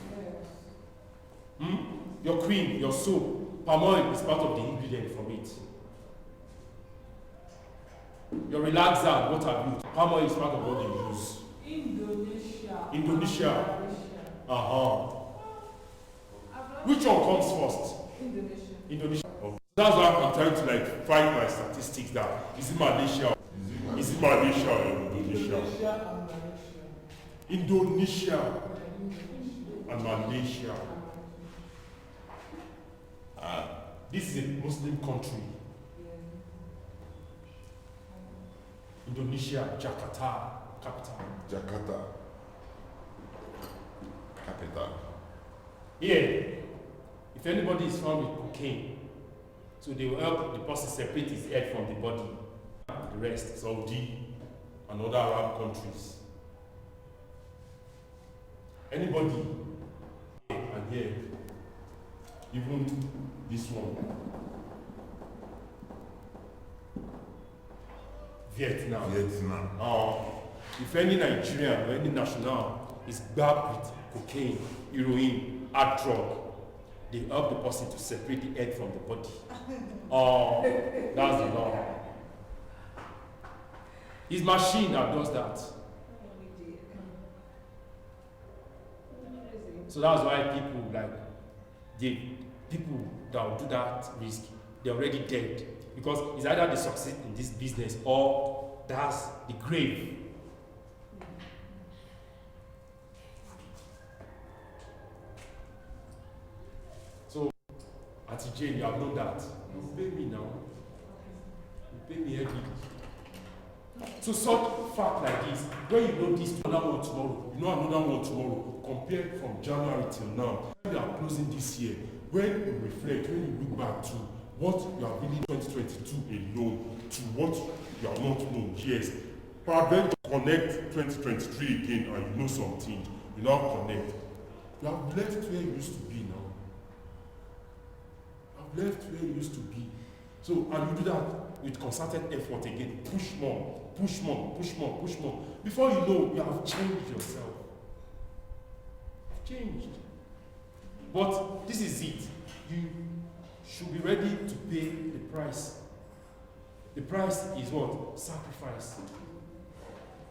Your cream, your soap, palm oil is part of the ingredient from it. Your relaxer, what have you? Palm oil is part of what they use. Indonesia. Indonesia. Malaysia. Which one comes first? Indonesia. Indonesia. Oh. That's why I'm trying to like find my statistics that is it Malaysia? Is it Malaysia or Indonesia? Indonesia and Malaysia. This is a Muslim country. Indonesia, Jakarta, capital. Jakarta, capital. Here, if anybody is found with cocaine, so they will help the person separate his head from the body. The rest, Saudi and other Arab countries. Anybody, and here, even this one, Vietnam. If any Nigerian or any national is grabbed with cocaine, heroin, hard drug, they help the person to separate the head from the body. That's the law. It's machine that does that. So that's why people like the people that will do that risk, they're already dead. Because it's either they succeed in this business or that's the grave. So, Auntie Jane, you have known that. You pay me now. You pay me every day. So, such fact like this, when you know this, another one tomorrow, you know another one tomorrow, compared from January till now, we are closing this year. When you reflect, when you look back to what you are really 2022 alone, to what you are not known, yes. But then connect 2023 again and you know something, you now connect. You have left where you used to be now. You have left where you used to be. So, and you do that with concerted effort again. Push more, push more, push more, push more. Before you know, you have changed yourself. Changed. But this is it. You should be ready to pay the price. The price is what? Sacrifice.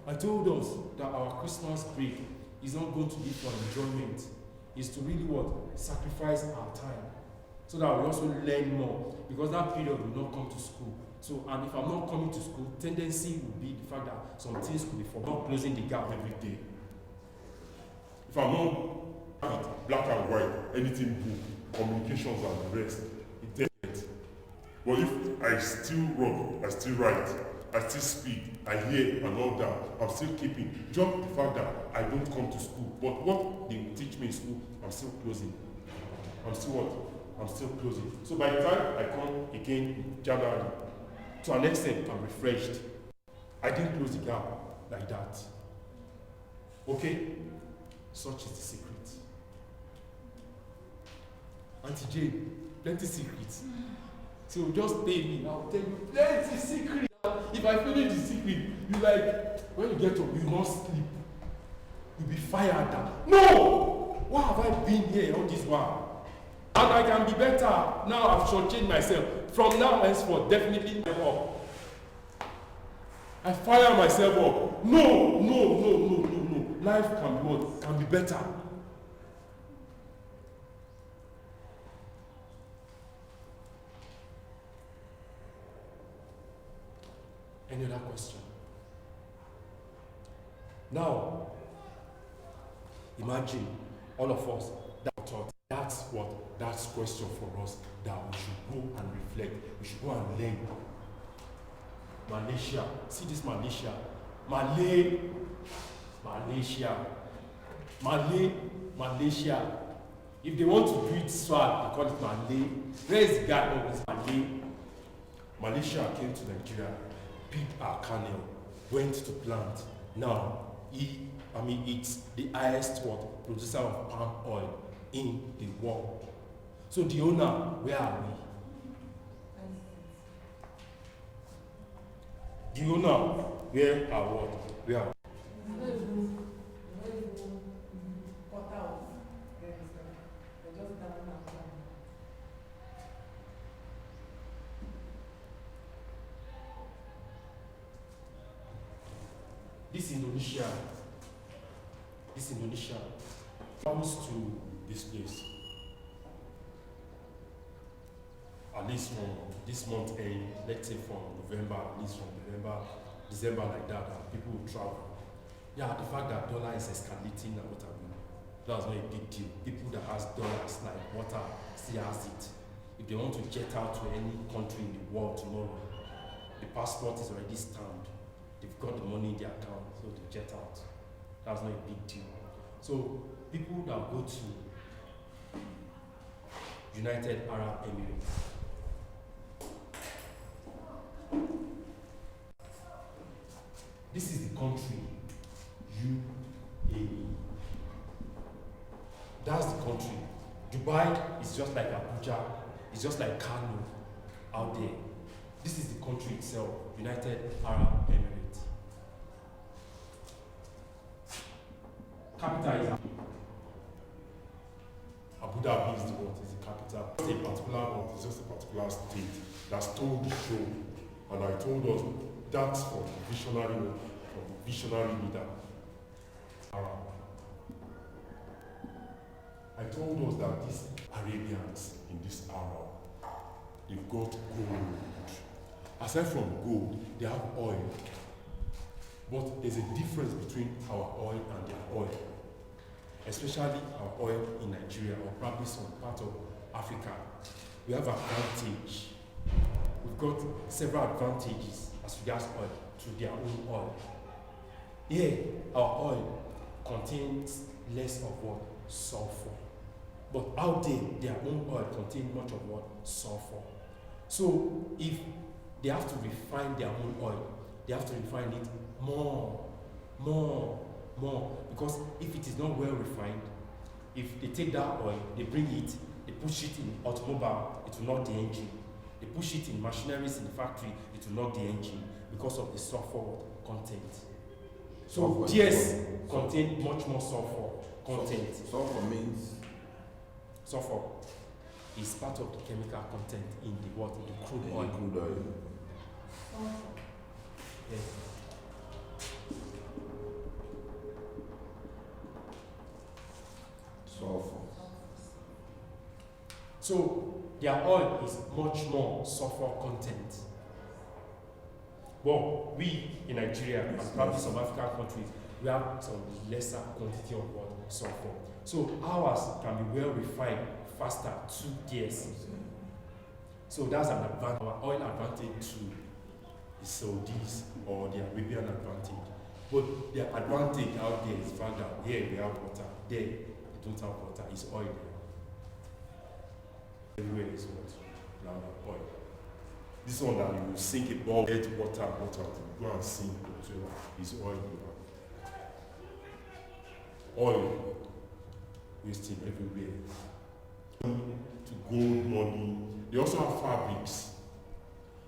I told us that our Christmas break is not going to be for enjoyment. It's to really what? Sacrifice our time. So that we also learn more. Because that period will not come to school. So, and if I'm not coming to school, tendency will be the fact that some things could be for not closing the gap every day. If I'm not black and white, anything book, communications and the rest, it's dead. But if I still rock, I still write, I still speak, I hear and all that, I'm still keeping. Just the fact that I don't come to school, but what they teach me in school, I'm still closing. I'm still what? I'm still closing. So by the time I come again in January, to an extent, I'm refreshed. I didn't close the gap like that. Okay? Such is the secret. Auntie Jane, plenty secrets. So just pay me, I'll tell you plenty secret. If I finish the secret, you like, when you get up, you must sleep. You'll be fired down. No! Why have I been here all this while? And I can be better. Now I've shortchanged myself. From now henceforth, definitely never up. I fire myself up. No. Life can be what? Can be better. Any other question? Now, imagine all of us that thought that's question for us that we should go and reflect, we should go and learn. Malaysia, see this Malaysia, Malaysia. If they want to do it swag, they call it Malay. Where is the guy? Oh, it's Malay. Malaysia came to Nigeria, picked our kernel, went to plant. Now, it's the highest producer of palm oil in the world. So the owner, where are we? The owner, where are what? Where are we? This Indonesia comes to this place. At least from this month end, let's say from November, at least from November, December like that, and people will travel. Yeah, the fact that dollar is escalating and what have you, that's not a big deal. People that has dollars like water still has it. If they want to jet out to any country in the world tomorrow, the passport is already stamped. They've got the money in their account, so they jet out. That's not a big deal. So people that go to United Arab Emirates, this is the country, UAE. That's the country. Dubai is just like Abuja, it's just like Kano out there. This is the country itself, United Arab Emirates. Capital is Abu Dhabi is the what is the capital. It's a particular one, it's just a particular state that's told the show. And I told us that's from the visionary leader. I told us that these Arabians in this Arab, they've got gold. Aside from gold, they have oil. But there's a difference between our oil and their oil. Especially our oil in Nigeria or probably some part of Africa. We have advantage. We've got several advantages as regards oil to their own oil. Here, our oil contains less of what? Sulfur. But out there, their own oil contains much of what? Sulfur. So if they have to refine their own oil, they have to refine it more. Because if it is not well refined, if they take that oil, they bring it, they push it in automobile, it will knock the engine. They push it in machineries in the factory, it will knock the engine because of the sulfur content. So DS contain much more sulfur content. Sulfur means? Sulfur is part of the chemical content in the what? In the crude oil. Crude oil. Yes. Sulfur. So their oil is much more sulfur content. But we in Nigeria and probably some African countries, we have some lesser quantity of what? Sulfur. So ours can be well refined faster 2 years. So that's an advantage. Our oil advantage to the Saudis or the Arabian advantage. But their advantage out there is the fact that here we have water, there we don't have water, it's oil there. Everywhere is what? Now oil. This one that you will sink a ball, get water, to go and sink is oil. Oil wasting everywhere. To gold, money. They also have fabrics.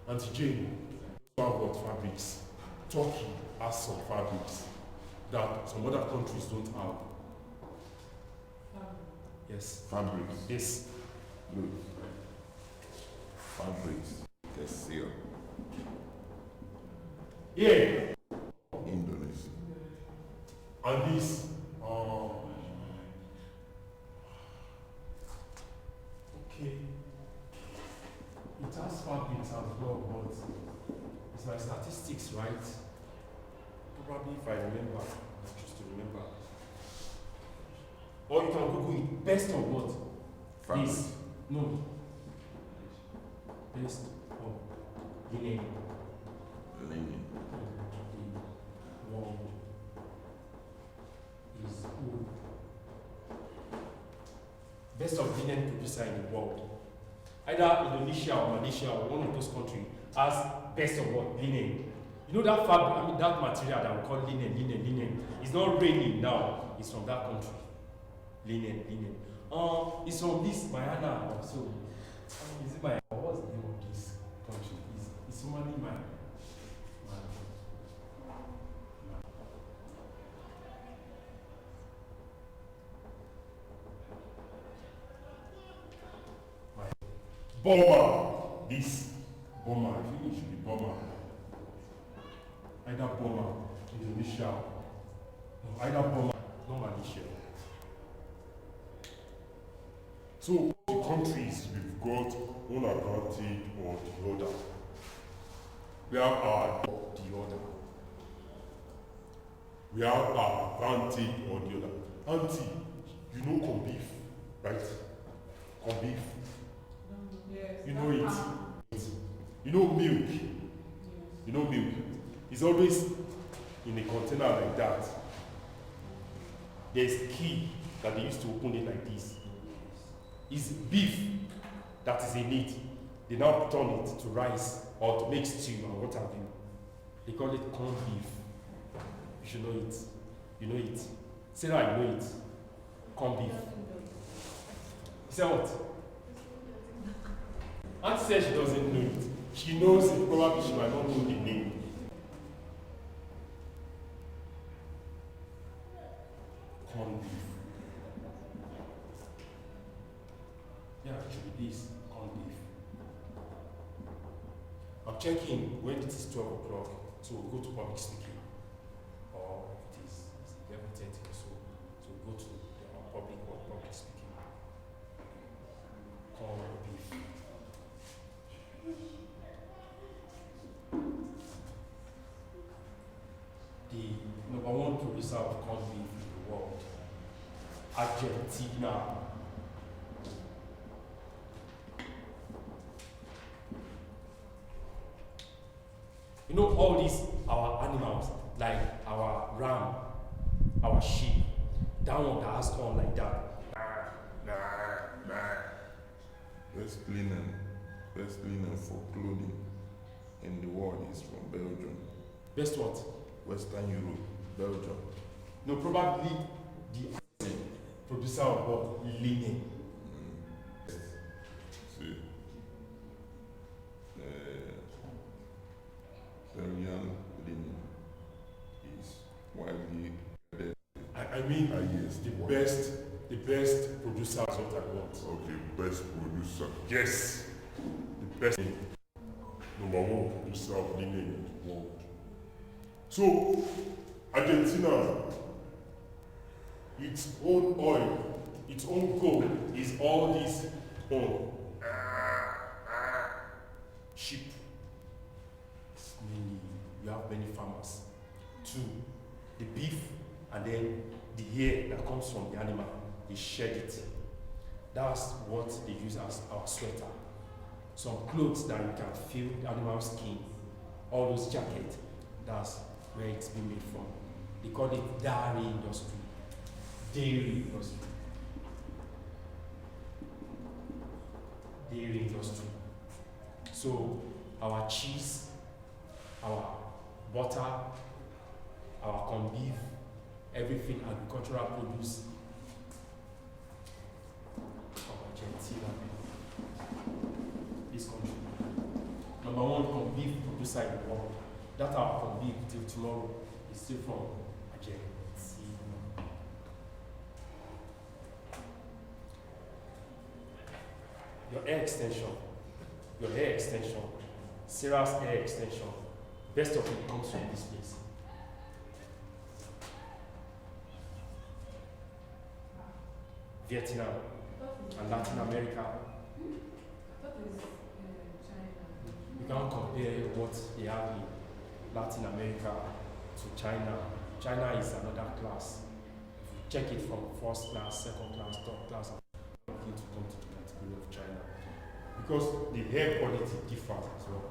Auntie Jane also have what fabrics? Turkey has some fabrics that some other countries don't have. Yes. Fabrics. Yes. Good. Fabrics. Textile. Yeah. Indonesia. And this, okay. It has fabrics as well, but it's my statistics, right? Probably if I remember, I choose to remember. Or you can Google it. Best of what? Fabric. This. No. Best of linen. Linen. The world is who? Best of linen producer in the world. Either Indonesia or Malaysia or one of those countries has best of what? Linen. You know that fabric, that material that we call linen. It's not raining now. It's from that country. Linen. It's from this Mayana also. Is it my? What's the name of this country? It's Somali man. Burma. This Burma. I think it should be Burma. Either Burma Indonesia, no, either Burma, not Malaysia. So the countries we've got one advantage or the other. We have our the other. We have our advantage or the other. Auntie, you know corn beef, right? Corn beef. Yes. You know it. You know milk. You know milk. It's always in a container like that. There's a key that they used to open it like this. It's beef that is in it. They now turn it to rice or to make stew or what have you. They call it corn beef. You should know it. You know it. Sarah, you know it. Corn beef. You said what? Auntie said she doesn't know it. She knows it, probably she might not know the name. Corn beef. Yeah, it should be this, corn beef. I'm checking when it is 12 o'clock, so we'll go to public speaking. Or it is 11:30 or so. So we'll go to the public speaking. Corn beef. The number one producer of corn beef in the world, Argentina. You know all these our animals, like our ram, our sheep, that one that has horn like that. Best linen for clothing in the world is from Belgium. Best what? Western Europe, Belgium. No, probably the producer of what? Linen. See, Belgian linen is widely I mean, yes, the best producer is what I want. okay, best producer. Yes, the best number one producer of linen in the world. So, Argentina, its own oil, its own gold is all this oil. Sheep. Mainly, you have many farmers. Two, the beef and then the hair that comes from the animal, they shed it. That's what they use as our sweater. Some clothes that you can feel the animal skin, all those jackets, that's where it's been made from. They call it dairy industry. Dairy industry. Dairy industry. So our cheese, our butter, our corned beef, everything agricultural produce from Argentina, this country. Number one corned beef producer in the world. That our corned beef till tomorrow is still from Argentina. Your hair extension, Sarah's hair extension, best of it comes from this place. Vietnam and Latin America. That is China. You can't compare what they have in Latin America to China. China is another class. If you check it from first class, second class, third class, I'm looking to come to the category of China. Because the hair quality differs as well.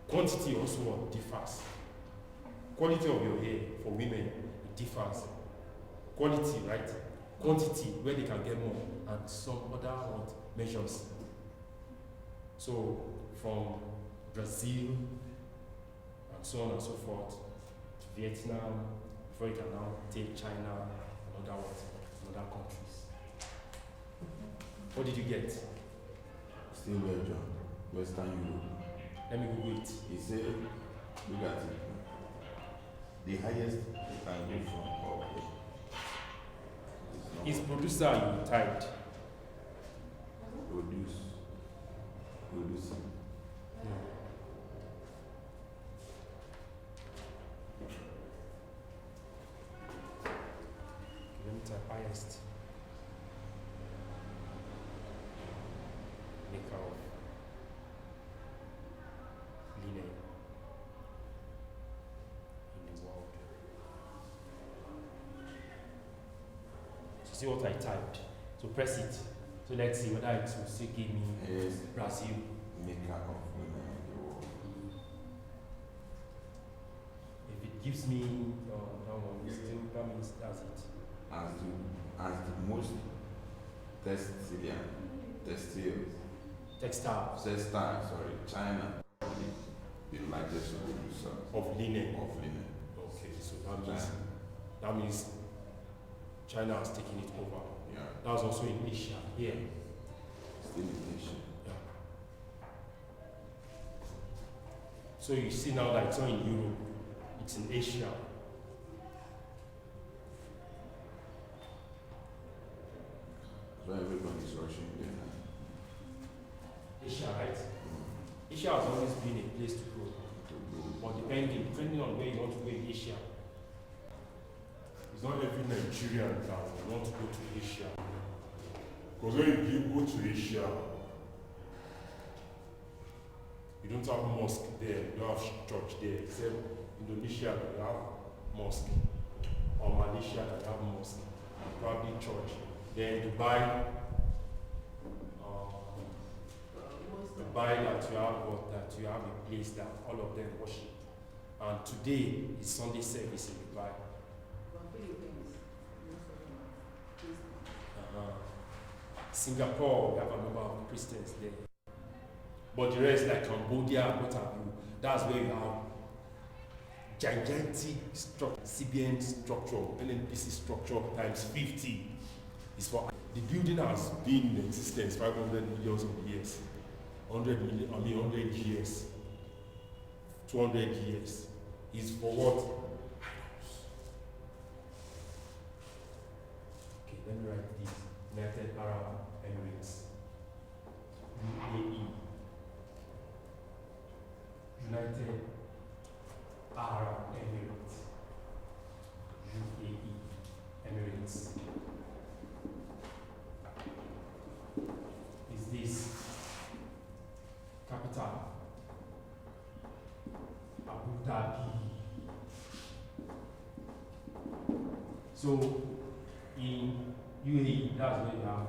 Quantity also differs. Quality of your hair for women, it differs. Quality, right? Quantity, where they can get more, and some other measures. So, from Brazil, and so on and so forth, to Vietnam, before you can now take China, and other countries. What did you get? Still Belgium, Western Europe. Let me Google it. He said, look at it. The highest you can go from up here. His producer you typed. Producing. largest maker of linen in the world. So see what I typed. So press it. So let's see whether it will still give me Brazil. Maker of women in the world. If it gives me that one, still that means that's it. As the most textile, China, the largest producer Of linen. of linen. Okay, so that means China has taken it over. Yeah, That was also in Asia. Yeah. still in Asia. Yeah. So you see now that it's not in Europe, it's in Asia. So everybody's rushing there. Asia, right? Asia has always been a place to go. But depending on where you want to go in Asia. It's not every Nigerian that want to go to Asia. Because when you go to Asia, you don't have mosque there, you don't have church there, except Indonesia that you have mosque, or Malaysia that you have mosque, probably church. Then Dubai that you have a place that all of them worship. And today is Sunday service in Dubai. Singapore, we have a number of Christians there. But the rest, like Cambodia, what have you, that's where you have gigantic structure, CBN structure, NNPC structure times 50. Is for the building has been in existence 500 millions of years, 100 years, 200 years. Is for what? Okay, let me write this. United Arab Emirates, UAE, United Arab Emirates, UAE, Emirates. Is this capital? Abu Dhabi. So in UAE, that's where you have.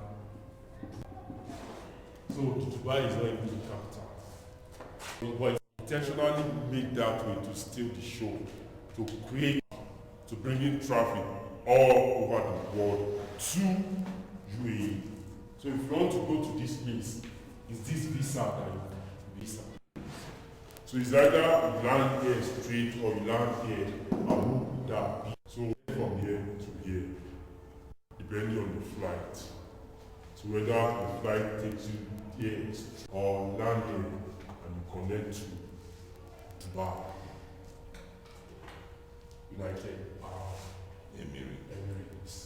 So Dubai is not even the capital. But intentionally made that way to steal the show, to bring in traffic all over the world to UAE. So if you want to go to this place, it's this visa that you visa. So it's either you land here straight or you land here Abu Dhabi. So from here to here, depending on the flight. So whether the flight takes you here or land here and you connect to Dubai, United Arab Emirates.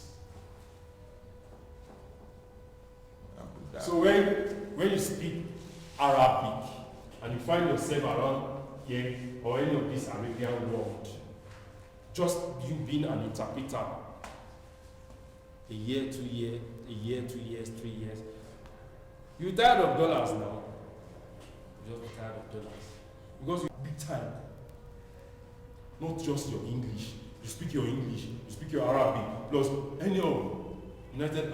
So when you speak Arabic and you find yourself around here or any of this Arabian world, just you being an interpreter, a year, 2 years, 3 years. You're tired of dollars now. You're just tired of dollars. Because you're big time. Not just your English. You speak your English, you speak your Arabic, plus any of United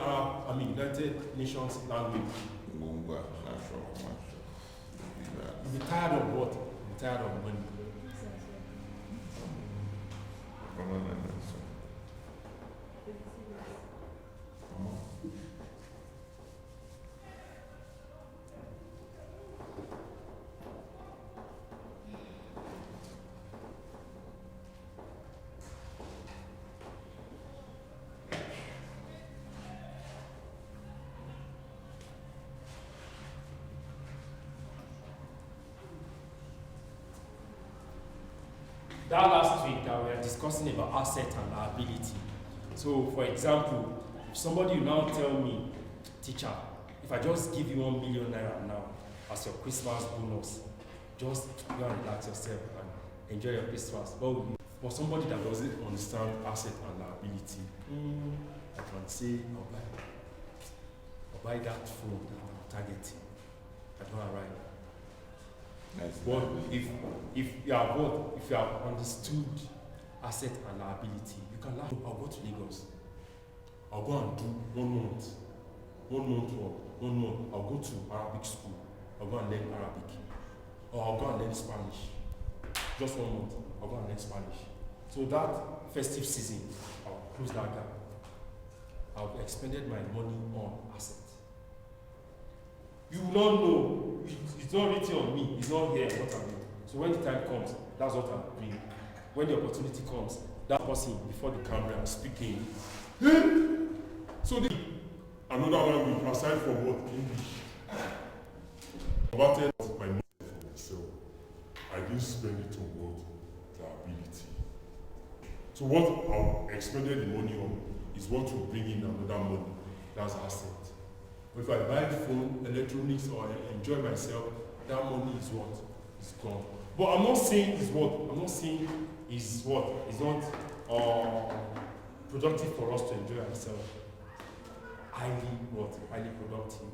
Nations language. You'll be tired of what? You'll be tired of money. That last week we were discussing about asset and liability. So for example, if somebody will now tell me, teacher, if I just give you 1 million naira now as your Christmas bonus, just go and relax yourself and enjoy your Christmas. But for somebody that doesn't understand asset and liability, I can say I'll buy that phone that I'm targeting. I don't arrive. Nice. But if you have understood asset and liability, you can laugh. I'll go to Lagos. I'll go and do 1 month. 1 month or 1 month. I'll go to Arabic school. I'll go and learn Arabic. Or I'll go and learn Spanish. Just 1 month. I'll go and learn Spanish. So that festive season, I'll close that gap. I've expended my money on assets. You will not know. It's not written on me. It's not here what I'm doing. So when the time comes, that's what I'm doing. When the opportunity comes, that person before the camera speaking. So another language aside from what English. About it, my money for myself. I didn't spend it on what liability. So what I've expended the money on is what will bring in another money. That's asset. But if I buy phone, electronics, or I enjoy myself, that money is what? It's gone. But I'm not saying it's what? I'm not saying it's what? It's not productive for us to enjoy ourselves. Highly productive.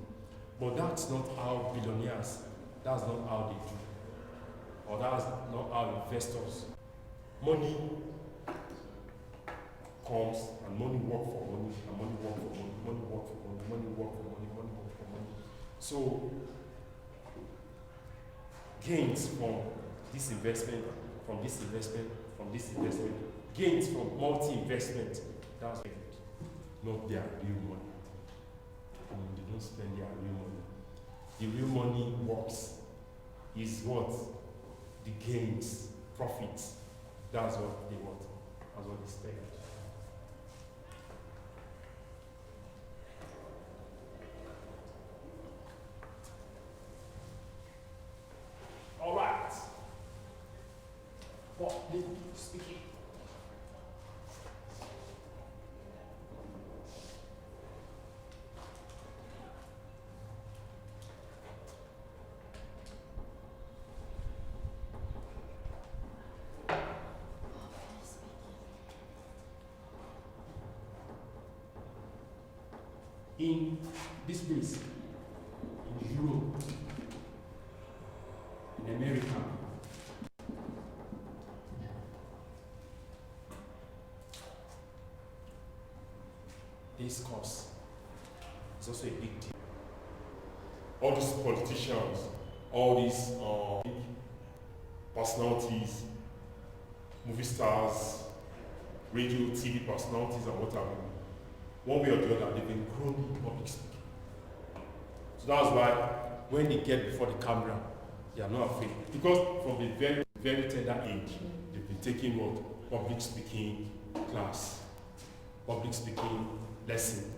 But that's not how billionaires, that's not how they do. Or that's not how investors. Money comes and money work for money, and money work for money, money work for money, money work for money, money work for money. So gains from this investment, from this investment, from this investment, gains from multi-investment, that's it. Not their real money. They don't spend their real money. The real money works is what? The gains, profits. That's what they want. That's what they spend. All right. Public speaking. In this place, in Europe, in America, this course is also a big deal. All these politicians, all these personalities, movie stars, radio, TV personalities, and what have you, one way or the other, they've been grown in public speaking. So that's why when they get before the camera, they are not afraid. Because from a very, very tender age, they've been taking what? Public speaking class, public speaking lesson.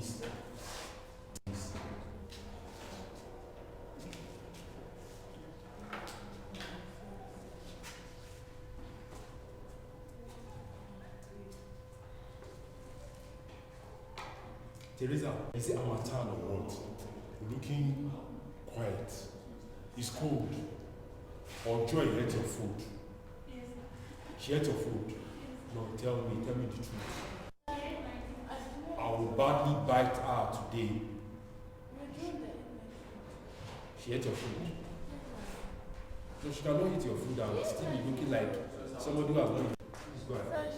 Please. Please. Teresa, is it our turn or what? You're looking quiet. It's cold. Or Joy ate your food. Yes. She ate your food. No, tell me the truth. I will badly bite her today. She ate your food. So she cannot eat your food and still be looking like somebody who has not eaten. Please go ahead.